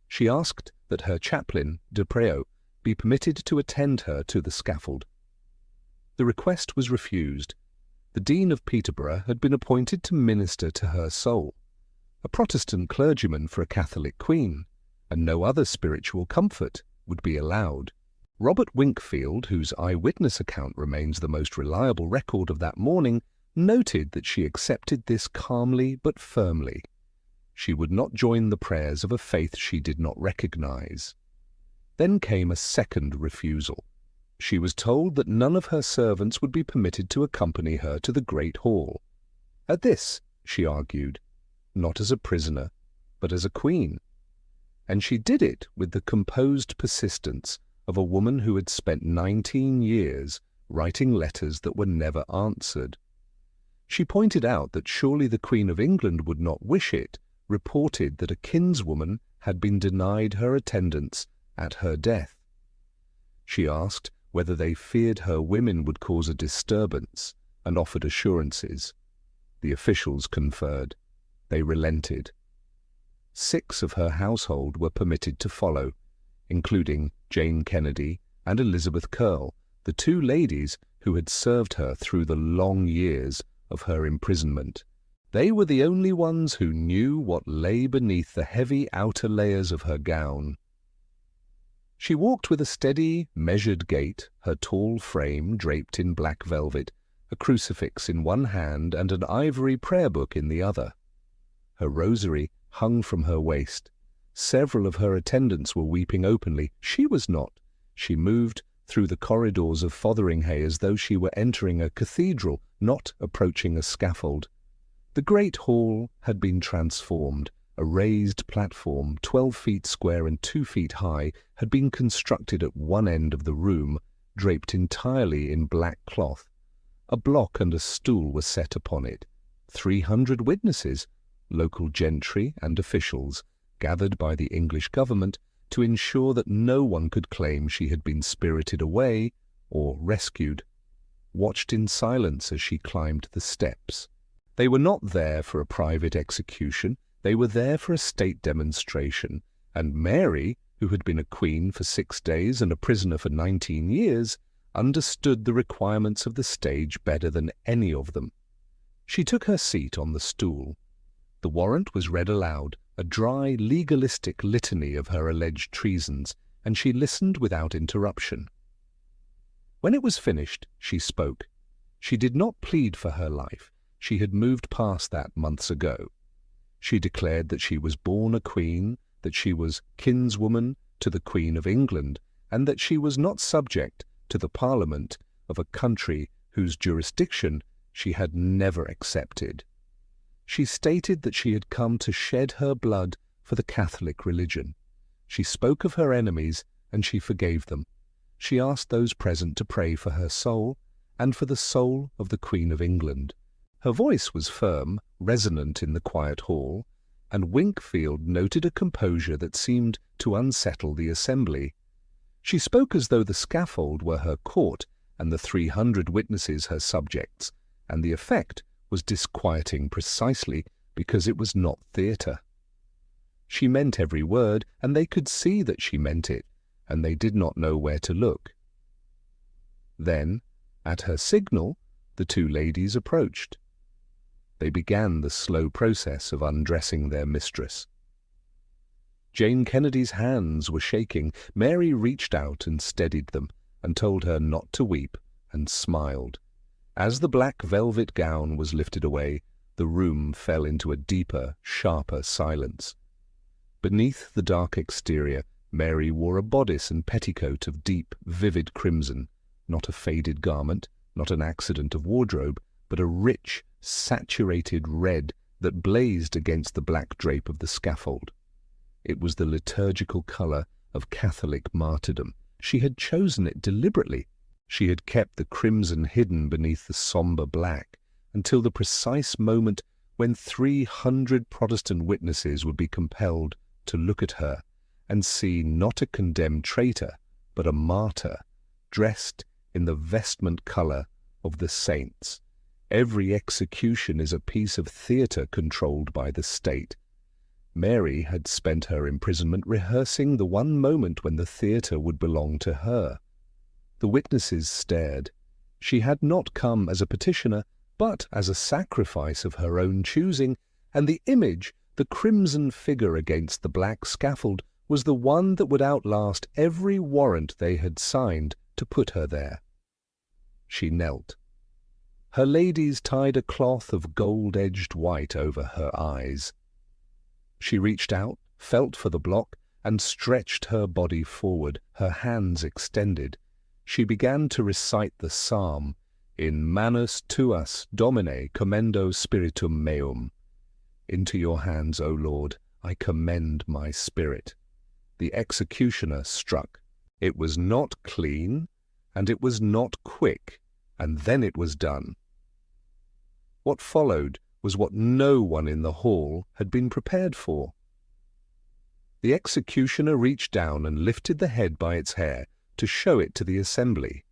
She asked that her chaplain, de Préau, be permitted to attend her to the scaffold. The request was refused. The Dean of Peterborough had been appointed to minister to her soul, a Protestant clergyman for a Catholic queen, and no other spiritual comfort would be allowed. Robert Winkfield, whose eyewitness account remains the most reliable record of that morning, noted that she accepted this calmly but firmly. She would not join the prayers of a faith she did not recognize. Then came a second refusal. She was told that none of her servants would be permitted to accompany her to the Great Hall. At this, she argued, not as a prisoner, but as a queen. And she did it with the composed persistence of a woman who had spent 19 years writing letters that were never answered. She pointed out that surely the Queen of England would not wish it, reported that a kinswoman had been denied her attendance at her death. She asked whether they feared her women would cause a disturbance, and offered assurances. The officials conferred. They relented. 6 of her household were permitted to follow, including Jane Kennedy and Elizabeth Curl, the 2 ladies who had served her through the long years of her imprisonment. They were the only ones who knew what lay beneath the heavy outer layers of her gown. She walked with a steady, measured gait, her tall frame draped in black velvet, a crucifix in one hand and an ivory prayer book in the other. Her rosary hung from her waist. Several of her attendants were weeping openly. She was not. She moved through the corridors of Fotheringhay as though she were entering a cathedral, not approaching a scaffold. The great hall had been transformed. A raised platform, 12 feet square and 2 feet high, had been constructed at one end of the room, draped entirely in black cloth. A block and a stool were set upon it. 300 witnesses, local gentry and officials, gathered by the English government to ensure that no one could claim she had been spirited away or rescued, watched in silence as she climbed the steps. They were not there for a private execution. They were there for a state demonstration, and Mary, who had been a queen for 6 days and a prisoner for 19 years, understood the requirements of the stage better than any of them. She took her seat on the stool. The warrant was read aloud, a dry, legalistic litany of her alleged treasons, and she listened without interruption. When it was finished, she spoke. She did not plead for her life. She had moved past that months ago. She declared that she was born a queen, that she was kinswoman to the Queen of England, and that she was not subject to the Parliament of a country whose jurisdiction she had never accepted. She stated that she had come to shed her blood for the Catholic religion. She spoke of her enemies, and she forgave them. She asked those present to pray for her soul and for the soul of the Queen of England. Her voice was firm, resonant in the quiet hall, and Wingfield noted a composure that seemed to unsettle the assembly. She spoke as though the scaffold were her court and the 300 witnesses her subjects, and the effect was disquieting precisely because it was not theatre. She meant every word, and they could see that she meant it, and they did not know where to look. Then, at her signal, the two ladies approached. They began the slow process of undressing their mistress. Jane Kennedy's hands were shaking. Mary reached out and steadied them, and told her not to weep, and smiled. As the black velvet gown was lifted away, the room fell into a deeper, sharper silence. Beneath the dark exterior, Mary wore a bodice and petticoat of deep, vivid crimson, not a faded garment, not an accident of wardrobe, but a rich, saturated red that blazed against the black drape of the scaffold. It was the liturgical colour of Catholic martyrdom. She had chosen it deliberately. She had kept the crimson hidden beneath the sombre black until the precise moment when 300 Protestant witnesses would be compelled to look at her and see not a condemned traitor, but a martyr, dressed in the vestment colour of the saints. Every execution is a piece of theatre controlled by the state. Mary had spent her imprisonment rehearsing the one moment when the theatre would belong to her. The witnesses stared. She had not come as a petitioner, but as a sacrifice of her own choosing, and the image, the crimson figure against the black scaffold, was the one that would outlast every warrant they had signed to put her there. She knelt. Her ladies tied a cloth of gold-edged white over her eyes. She reached out, felt for the block, and stretched her body forward, her hands extended. She began to recite the psalm, In manus tuas, Domine, commendo spiritum meum. Into your hands, O Lord, I commend my spirit. The executioner struck. It was not clean, and it was not quick, and then it was done. What followed was what no one in the hall had been prepared for. The executioner reached down and lifted the head by its hair to show it to the assembly.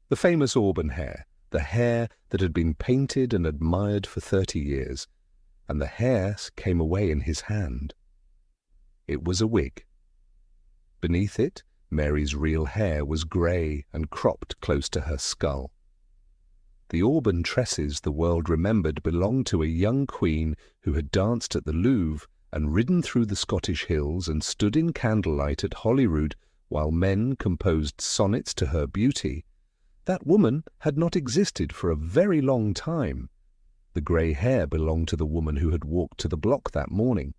The famous auburn hair, the hair that had been painted and admired for 30 years, and the hair came away in his hand. It was a wig. Beneath it, Mary's real hair was grey and cropped close to her skull. The auburn tresses the world remembered belonged to a young queen who had danced at the Louvre and ridden through the Scottish hills and stood in candlelight at Holyrood while men composed sonnets to her beauty. That woman had not existed for a very long time. The grey hair belonged to the woman who had walked to the block that morning,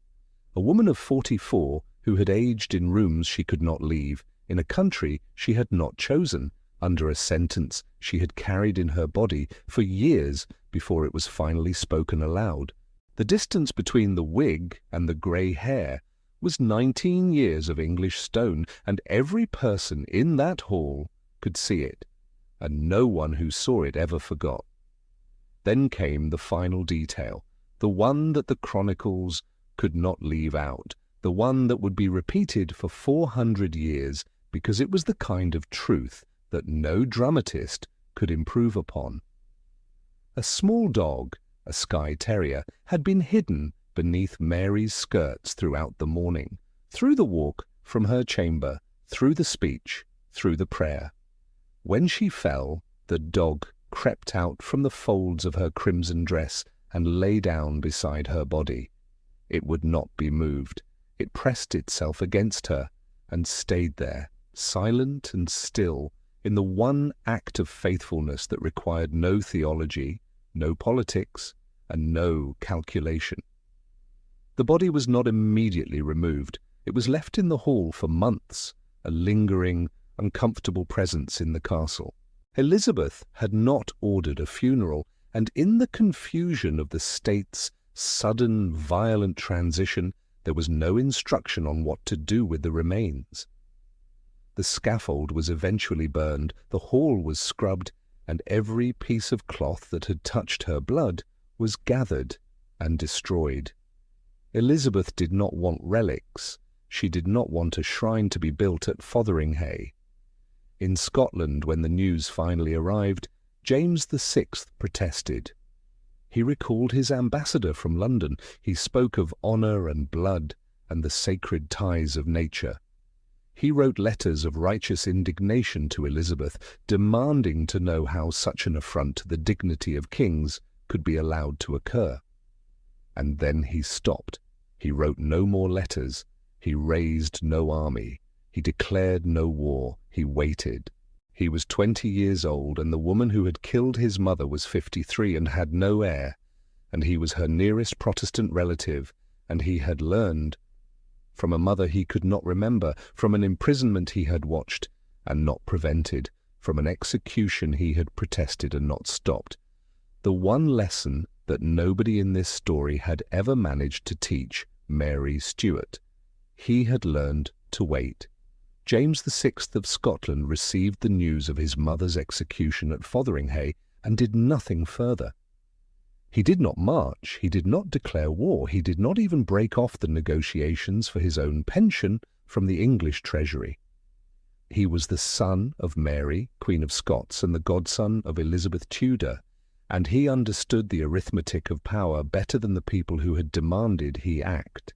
a woman of 44 who had aged in rooms she could not leave, in a country she had not chosen, under a sentence she had carried in her body for years before it was finally spoken aloud. The distance between the wig and the grey hair was 19 years of English stone, and every person in that hall could see it, and no one who saw it ever forgot. Then came the final detail, the one that the chronicles could not leave out, the one that would be repeated for 400 years, because it was the kind of truth that no dramatist could improve upon. A small dog, a Skye Terrier, had been hidden beneath Mary's skirts throughout the morning. Through the walk, from her chamber, through the speech, through the prayer. When she fell, the dog crept out from the folds of her crimson dress and lay down beside her body. It would not be moved. It pressed itself against her and stayed there, silent and still, in the one act of faithfulness that required no theology, no politics, and no calculation. The body was not immediately removed. It was left in the hall for months, a lingering, uncomfortable presence in the castle. Elizabeth had not ordered a funeral, and in the confusion of the state's sudden, violent transition, there was no instruction on what to do with the remains. The scaffold was eventually burned, the hall was scrubbed, and every piece of cloth that had touched her blood was gathered and destroyed. Elizabeth did not want relics. She did not want a shrine to be built at Fotheringhay. In Scotland, when the news finally arrived, James VI protested. He recalled his ambassador from London. He spoke of honour and blood and the sacred ties of nature. He wrote letters of righteous indignation to Elizabeth, demanding to know how such an affront to the dignity of kings could be allowed to occur. And then he stopped. He wrote no more letters. He raised no army. He declared no war. He waited. He was 20 years old, and the woman who had killed his mother was 53 and had no heir, and he was her nearest Protestant relative, and he had learned from a mother he could not remember, from an imprisonment he had watched and not prevented, from an execution he had protested and not stopped, the one lesson that nobody in this story had ever managed to teach Mary Stuart. He had learned to wait. James VI of Scotland received the news of his mother's execution at Fotheringhay and did nothing further. He did not march, he did not declare war, he did not even break off the negotiations for his own pension from the English treasury. He was the son of Mary, Queen of Scots, and the godson of Elizabeth Tudor, and he understood the arithmetic of power better than the people who had demanded he act.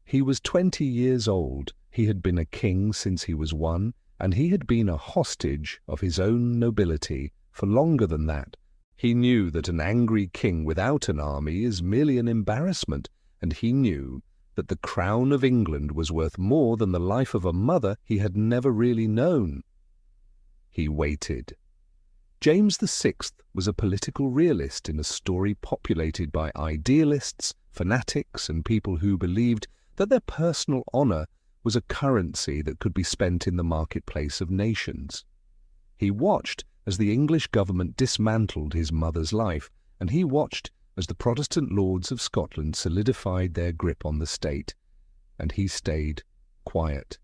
He was 20 years old. He had been a king since he was 1, and he had been a hostage of his own nobility for longer than that. He knew that an angry king without an army is merely an embarrassment, and he knew that the crown of England was worth more than the life of a mother he had never really known. He waited. James VI was a political realist in a story populated by idealists, fanatics, and people who believed that their personal honour was a currency that could be spent in the marketplace of nations. He watched as the English government dismantled his mother's life, and he watched as the Protestant lords of Scotland solidified their grip on the state, and he stayed quiet.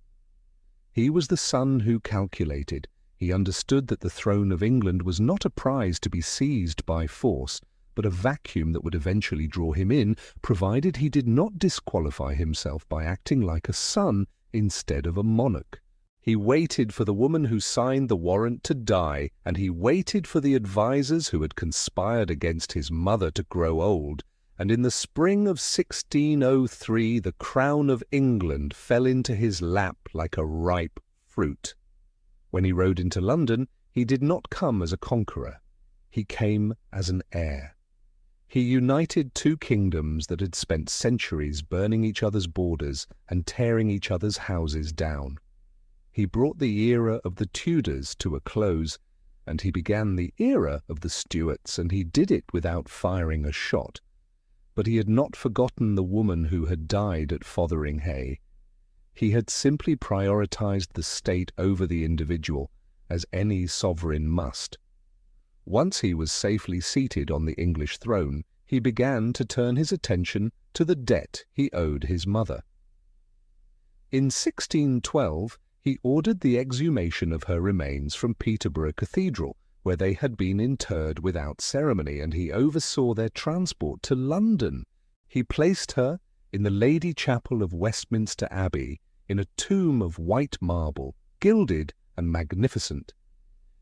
He was the son who calculated. He understood that the throne of England was not a prize to be seized by force, but a vacuum that would eventually draw him in, provided he did not disqualify himself by acting like a son instead of a monarch. He waited for the woman who signed the warrant to die, and he waited for the advisers who had conspired against his mother to grow old, and in the spring of 1603 the crown of England fell into his lap like a ripe fruit. When he rode into London, he did not come as a conqueror. He came as an heir. He united two kingdoms that had spent centuries burning each other's borders and tearing each other's houses down. He brought the era of the Tudors to a close, and he began the era of the Stuarts, and he did it without firing a shot. But he had not forgotten the woman who had died at Fotheringhay. He had simply prioritized the state over the individual, as any sovereign must. Once he was safely seated on the English throne, he began to turn his attention to the debt he owed his mother. In 1612, he ordered the exhumation of her remains from Peterborough Cathedral, where they had been interred without ceremony, and he oversaw their transport to London. He placed her in the Lady Chapel of Westminster Abbey, in a tomb of white marble, gilded and magnificent.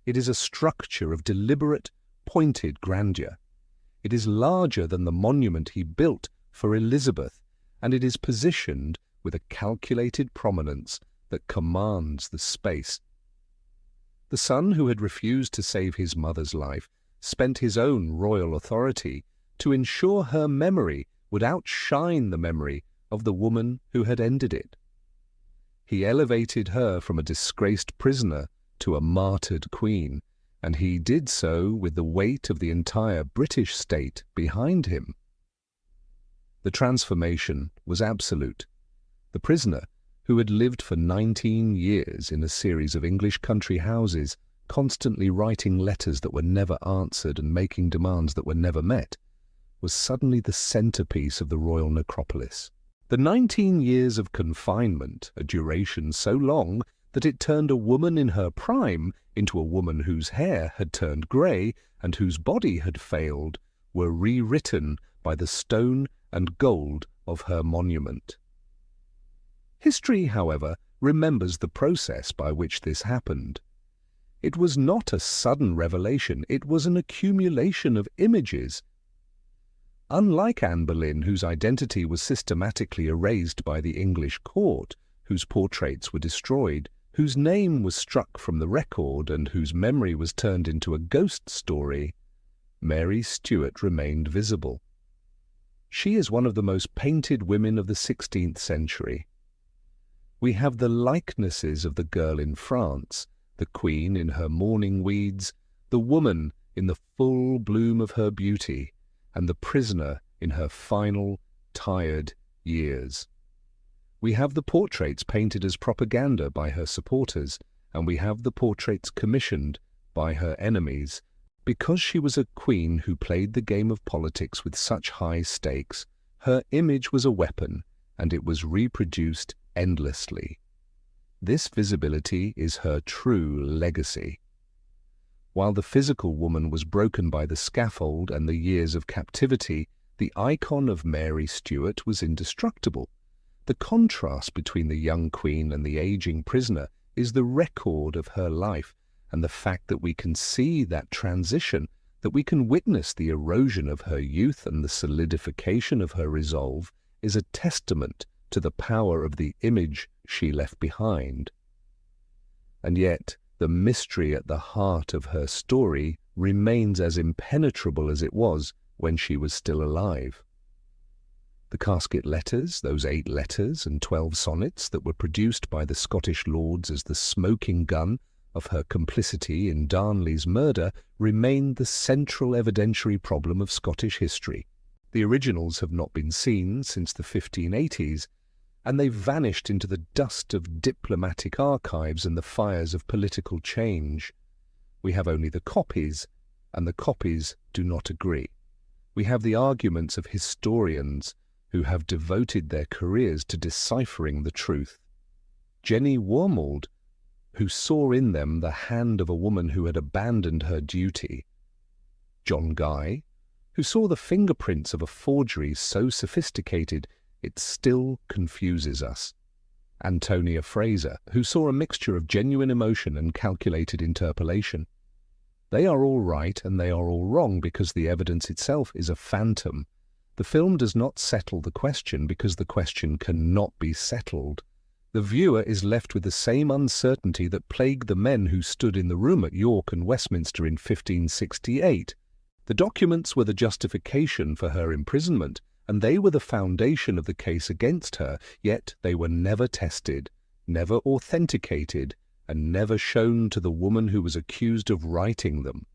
It is a structure of deliberate, pointed grandeur. It is larger than the monument he built for Elizabeth, and it is positioned with a calculated prominence that commands the space. The son who had refused to save his mother's life spent his own royal authority to ensure her memory would outshine the memory of the woman who had ended it. He elevated her from a disgraced prisoner to a martyred queen, and he did so with the weight of the entire British state behind him. The transformation was absolute. The prisoner, who had lived for 19 years in a series of English country houses, constantly writing letters that were never answered and making demands that were never met, was suddenly the centerpiece of the royal necropolis. The 19 years of confinement, a duration so long that it turned a woman in her prime into a woman whose hair had turned grey and whose body had failed, were rewritten by the stone and gold of her monument. History, however, remembers the process by which this happened. It was not a sudden revelation, it was an accumulation of images. Unlike Anne Boleyn, whose identity was systematically erased by the English court, whose portraits were destroyed, whose name was struck from the record, and whose memory was turned into a ghost story, Mary Stuart remained visible. She is one of the most painted women of the 16th century. We have the likenesses of the girl in France, the queen in her mourning weeds, the woman in the full bloom of her beauty, and the prisoner in her final, tired years. We have the portraits painted as propaganda by her supporters, and we have the portraits commissioned by her enemies. Because she was a queen who played the game of politics with such high stakes, her image was a weapon, and it was reproduced endlessly. This visibility is her true legacy. While the physical woman was broken by the scaffold and the years of captivity, the icon of Mary Stuart was indestructible. The contrast between the young queen and the aging prisoner is the record of her life, and the fact that we can see that transition, that we can witness the erosion of her youth and the solidification of her resolve, is a testament to the power of the image she left behind. And yet, the mystery at the heart of her story remains as impenetrable as it was when she was still alive. The Casket Letters, those 8 letters and 12 sonnets that were produced by the Scottish lords as the smoking gun of her complicity in Darnley's murder, remain the central evidentiary problem of Scottish history. The originals have not been seen since the 1580s, and they vanished into the dust of diplomatic archives and the fires of political change. We have only the copies, and the copies do not agree. We have the arguments of historians who have devoted their careers to deciphering the truth. Jenny Wormald, who saw in them the hand of a woman who had abandoned her duty. John Guy, who saw the fingerprints of a forgery so sophisticated it still confuses us. Antonia Fraser, who saw a mixture of genuine emotion and calculated interpolation. They are all right and they are all wrong because the evidence itself is a phantom. The film does not settle the question because the question cannot be settled. The viewer is left with the same uncertainty that plagued the men who stood in the room at York and Westminster in 1568. The documents were the justification for her imprisonment, and they were the foundation of the case against her, yet they were never tested, never authenticated, and never shown to the woman who was accused of writing them.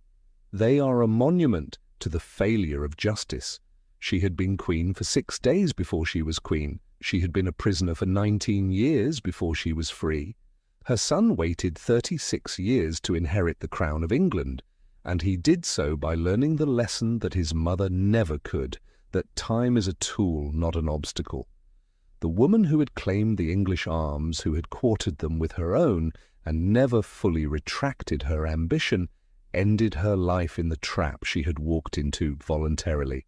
They are a monument to the failure of justice. She had been queen for 6 days before she was queen. She had been a prisoner for 19 years before she was free. Her son waited 36 years to inherit the crown of England, and he did so by learning the lesson that his mother never could, that time is a tool, not an obstacle. The woman who had claimed the English arms, who had quartered them with her own, and never fully retracted her ambition, ended her life in the trap she had walked into voluntarily.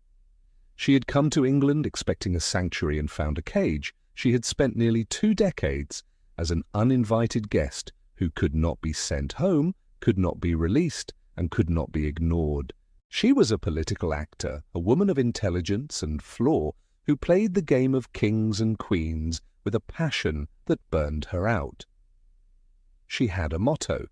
She had come to England expecting a sanctuary and found a cage. She had spent nearly 2 decades as an uninvited guest who could not be sent home, could not be released, and could not be ignored. She was a political actor, a woman of intelligence and flair, who played the game of kings and queens with a passion that burned her out. she had a motto.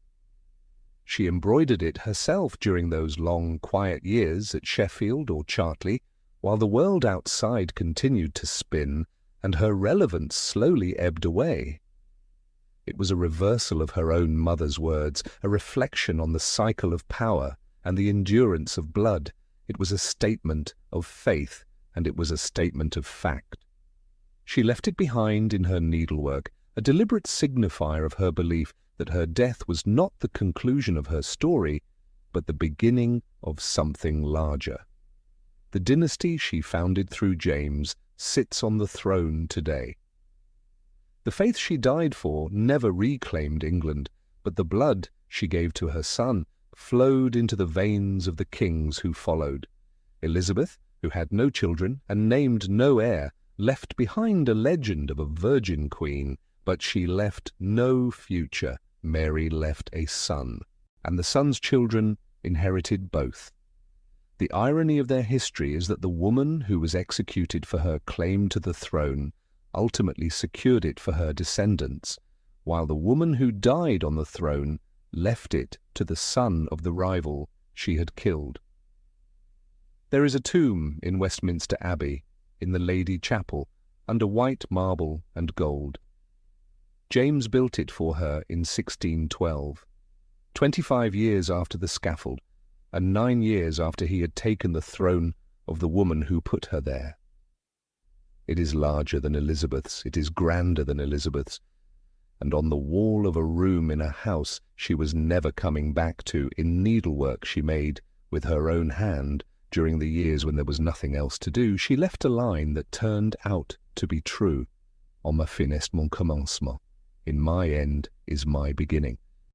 She embroidered it herself during those long, quiet years at Sheffield or Chartley, while the world outside continued to spin and her relevance slowly ebbed away. It was a reversal of her own mother's words, a reflection on the cycle of power and the endurance of blood. It was a statement of faith, and it was a statement of fact. She left it behind in her needlework, a deliberate signifier of her belief that her death was not the conclusion of her story, but the beginning of something larger. The dynasty she founded through James sits on the throne today. The faith she died for never reclaimed England, but the blood she gave to her son flowed into the veins of the kings who followed. Elizabeth, who had no children and named no heir, left behind a legend of a virgin queen, but she left no future. Mary left a son, and the son's children inherited both. The irony of their history is that the woman who was executed for her claim to the throne ultimately secured it for her descendants, while the woman who died on the throne left it to the son of the rival she had killed. There is a tomb in Westminster Abbey, in the Lady Chapel, under white marble and gold. James built it for her in 1612, 25 years after the scaffold, and 9 years after he had taken the throne of the woman who put her there. It is larger than Elizabeth's, it is grander than Elizabeth's, and on the wall of a room in a house she was never coming back to, in needlework she made with her own hand during the years when there was nothing else to do, she left a line that turned out to be true. En ma fin est mon commencement. In my end is my beginning.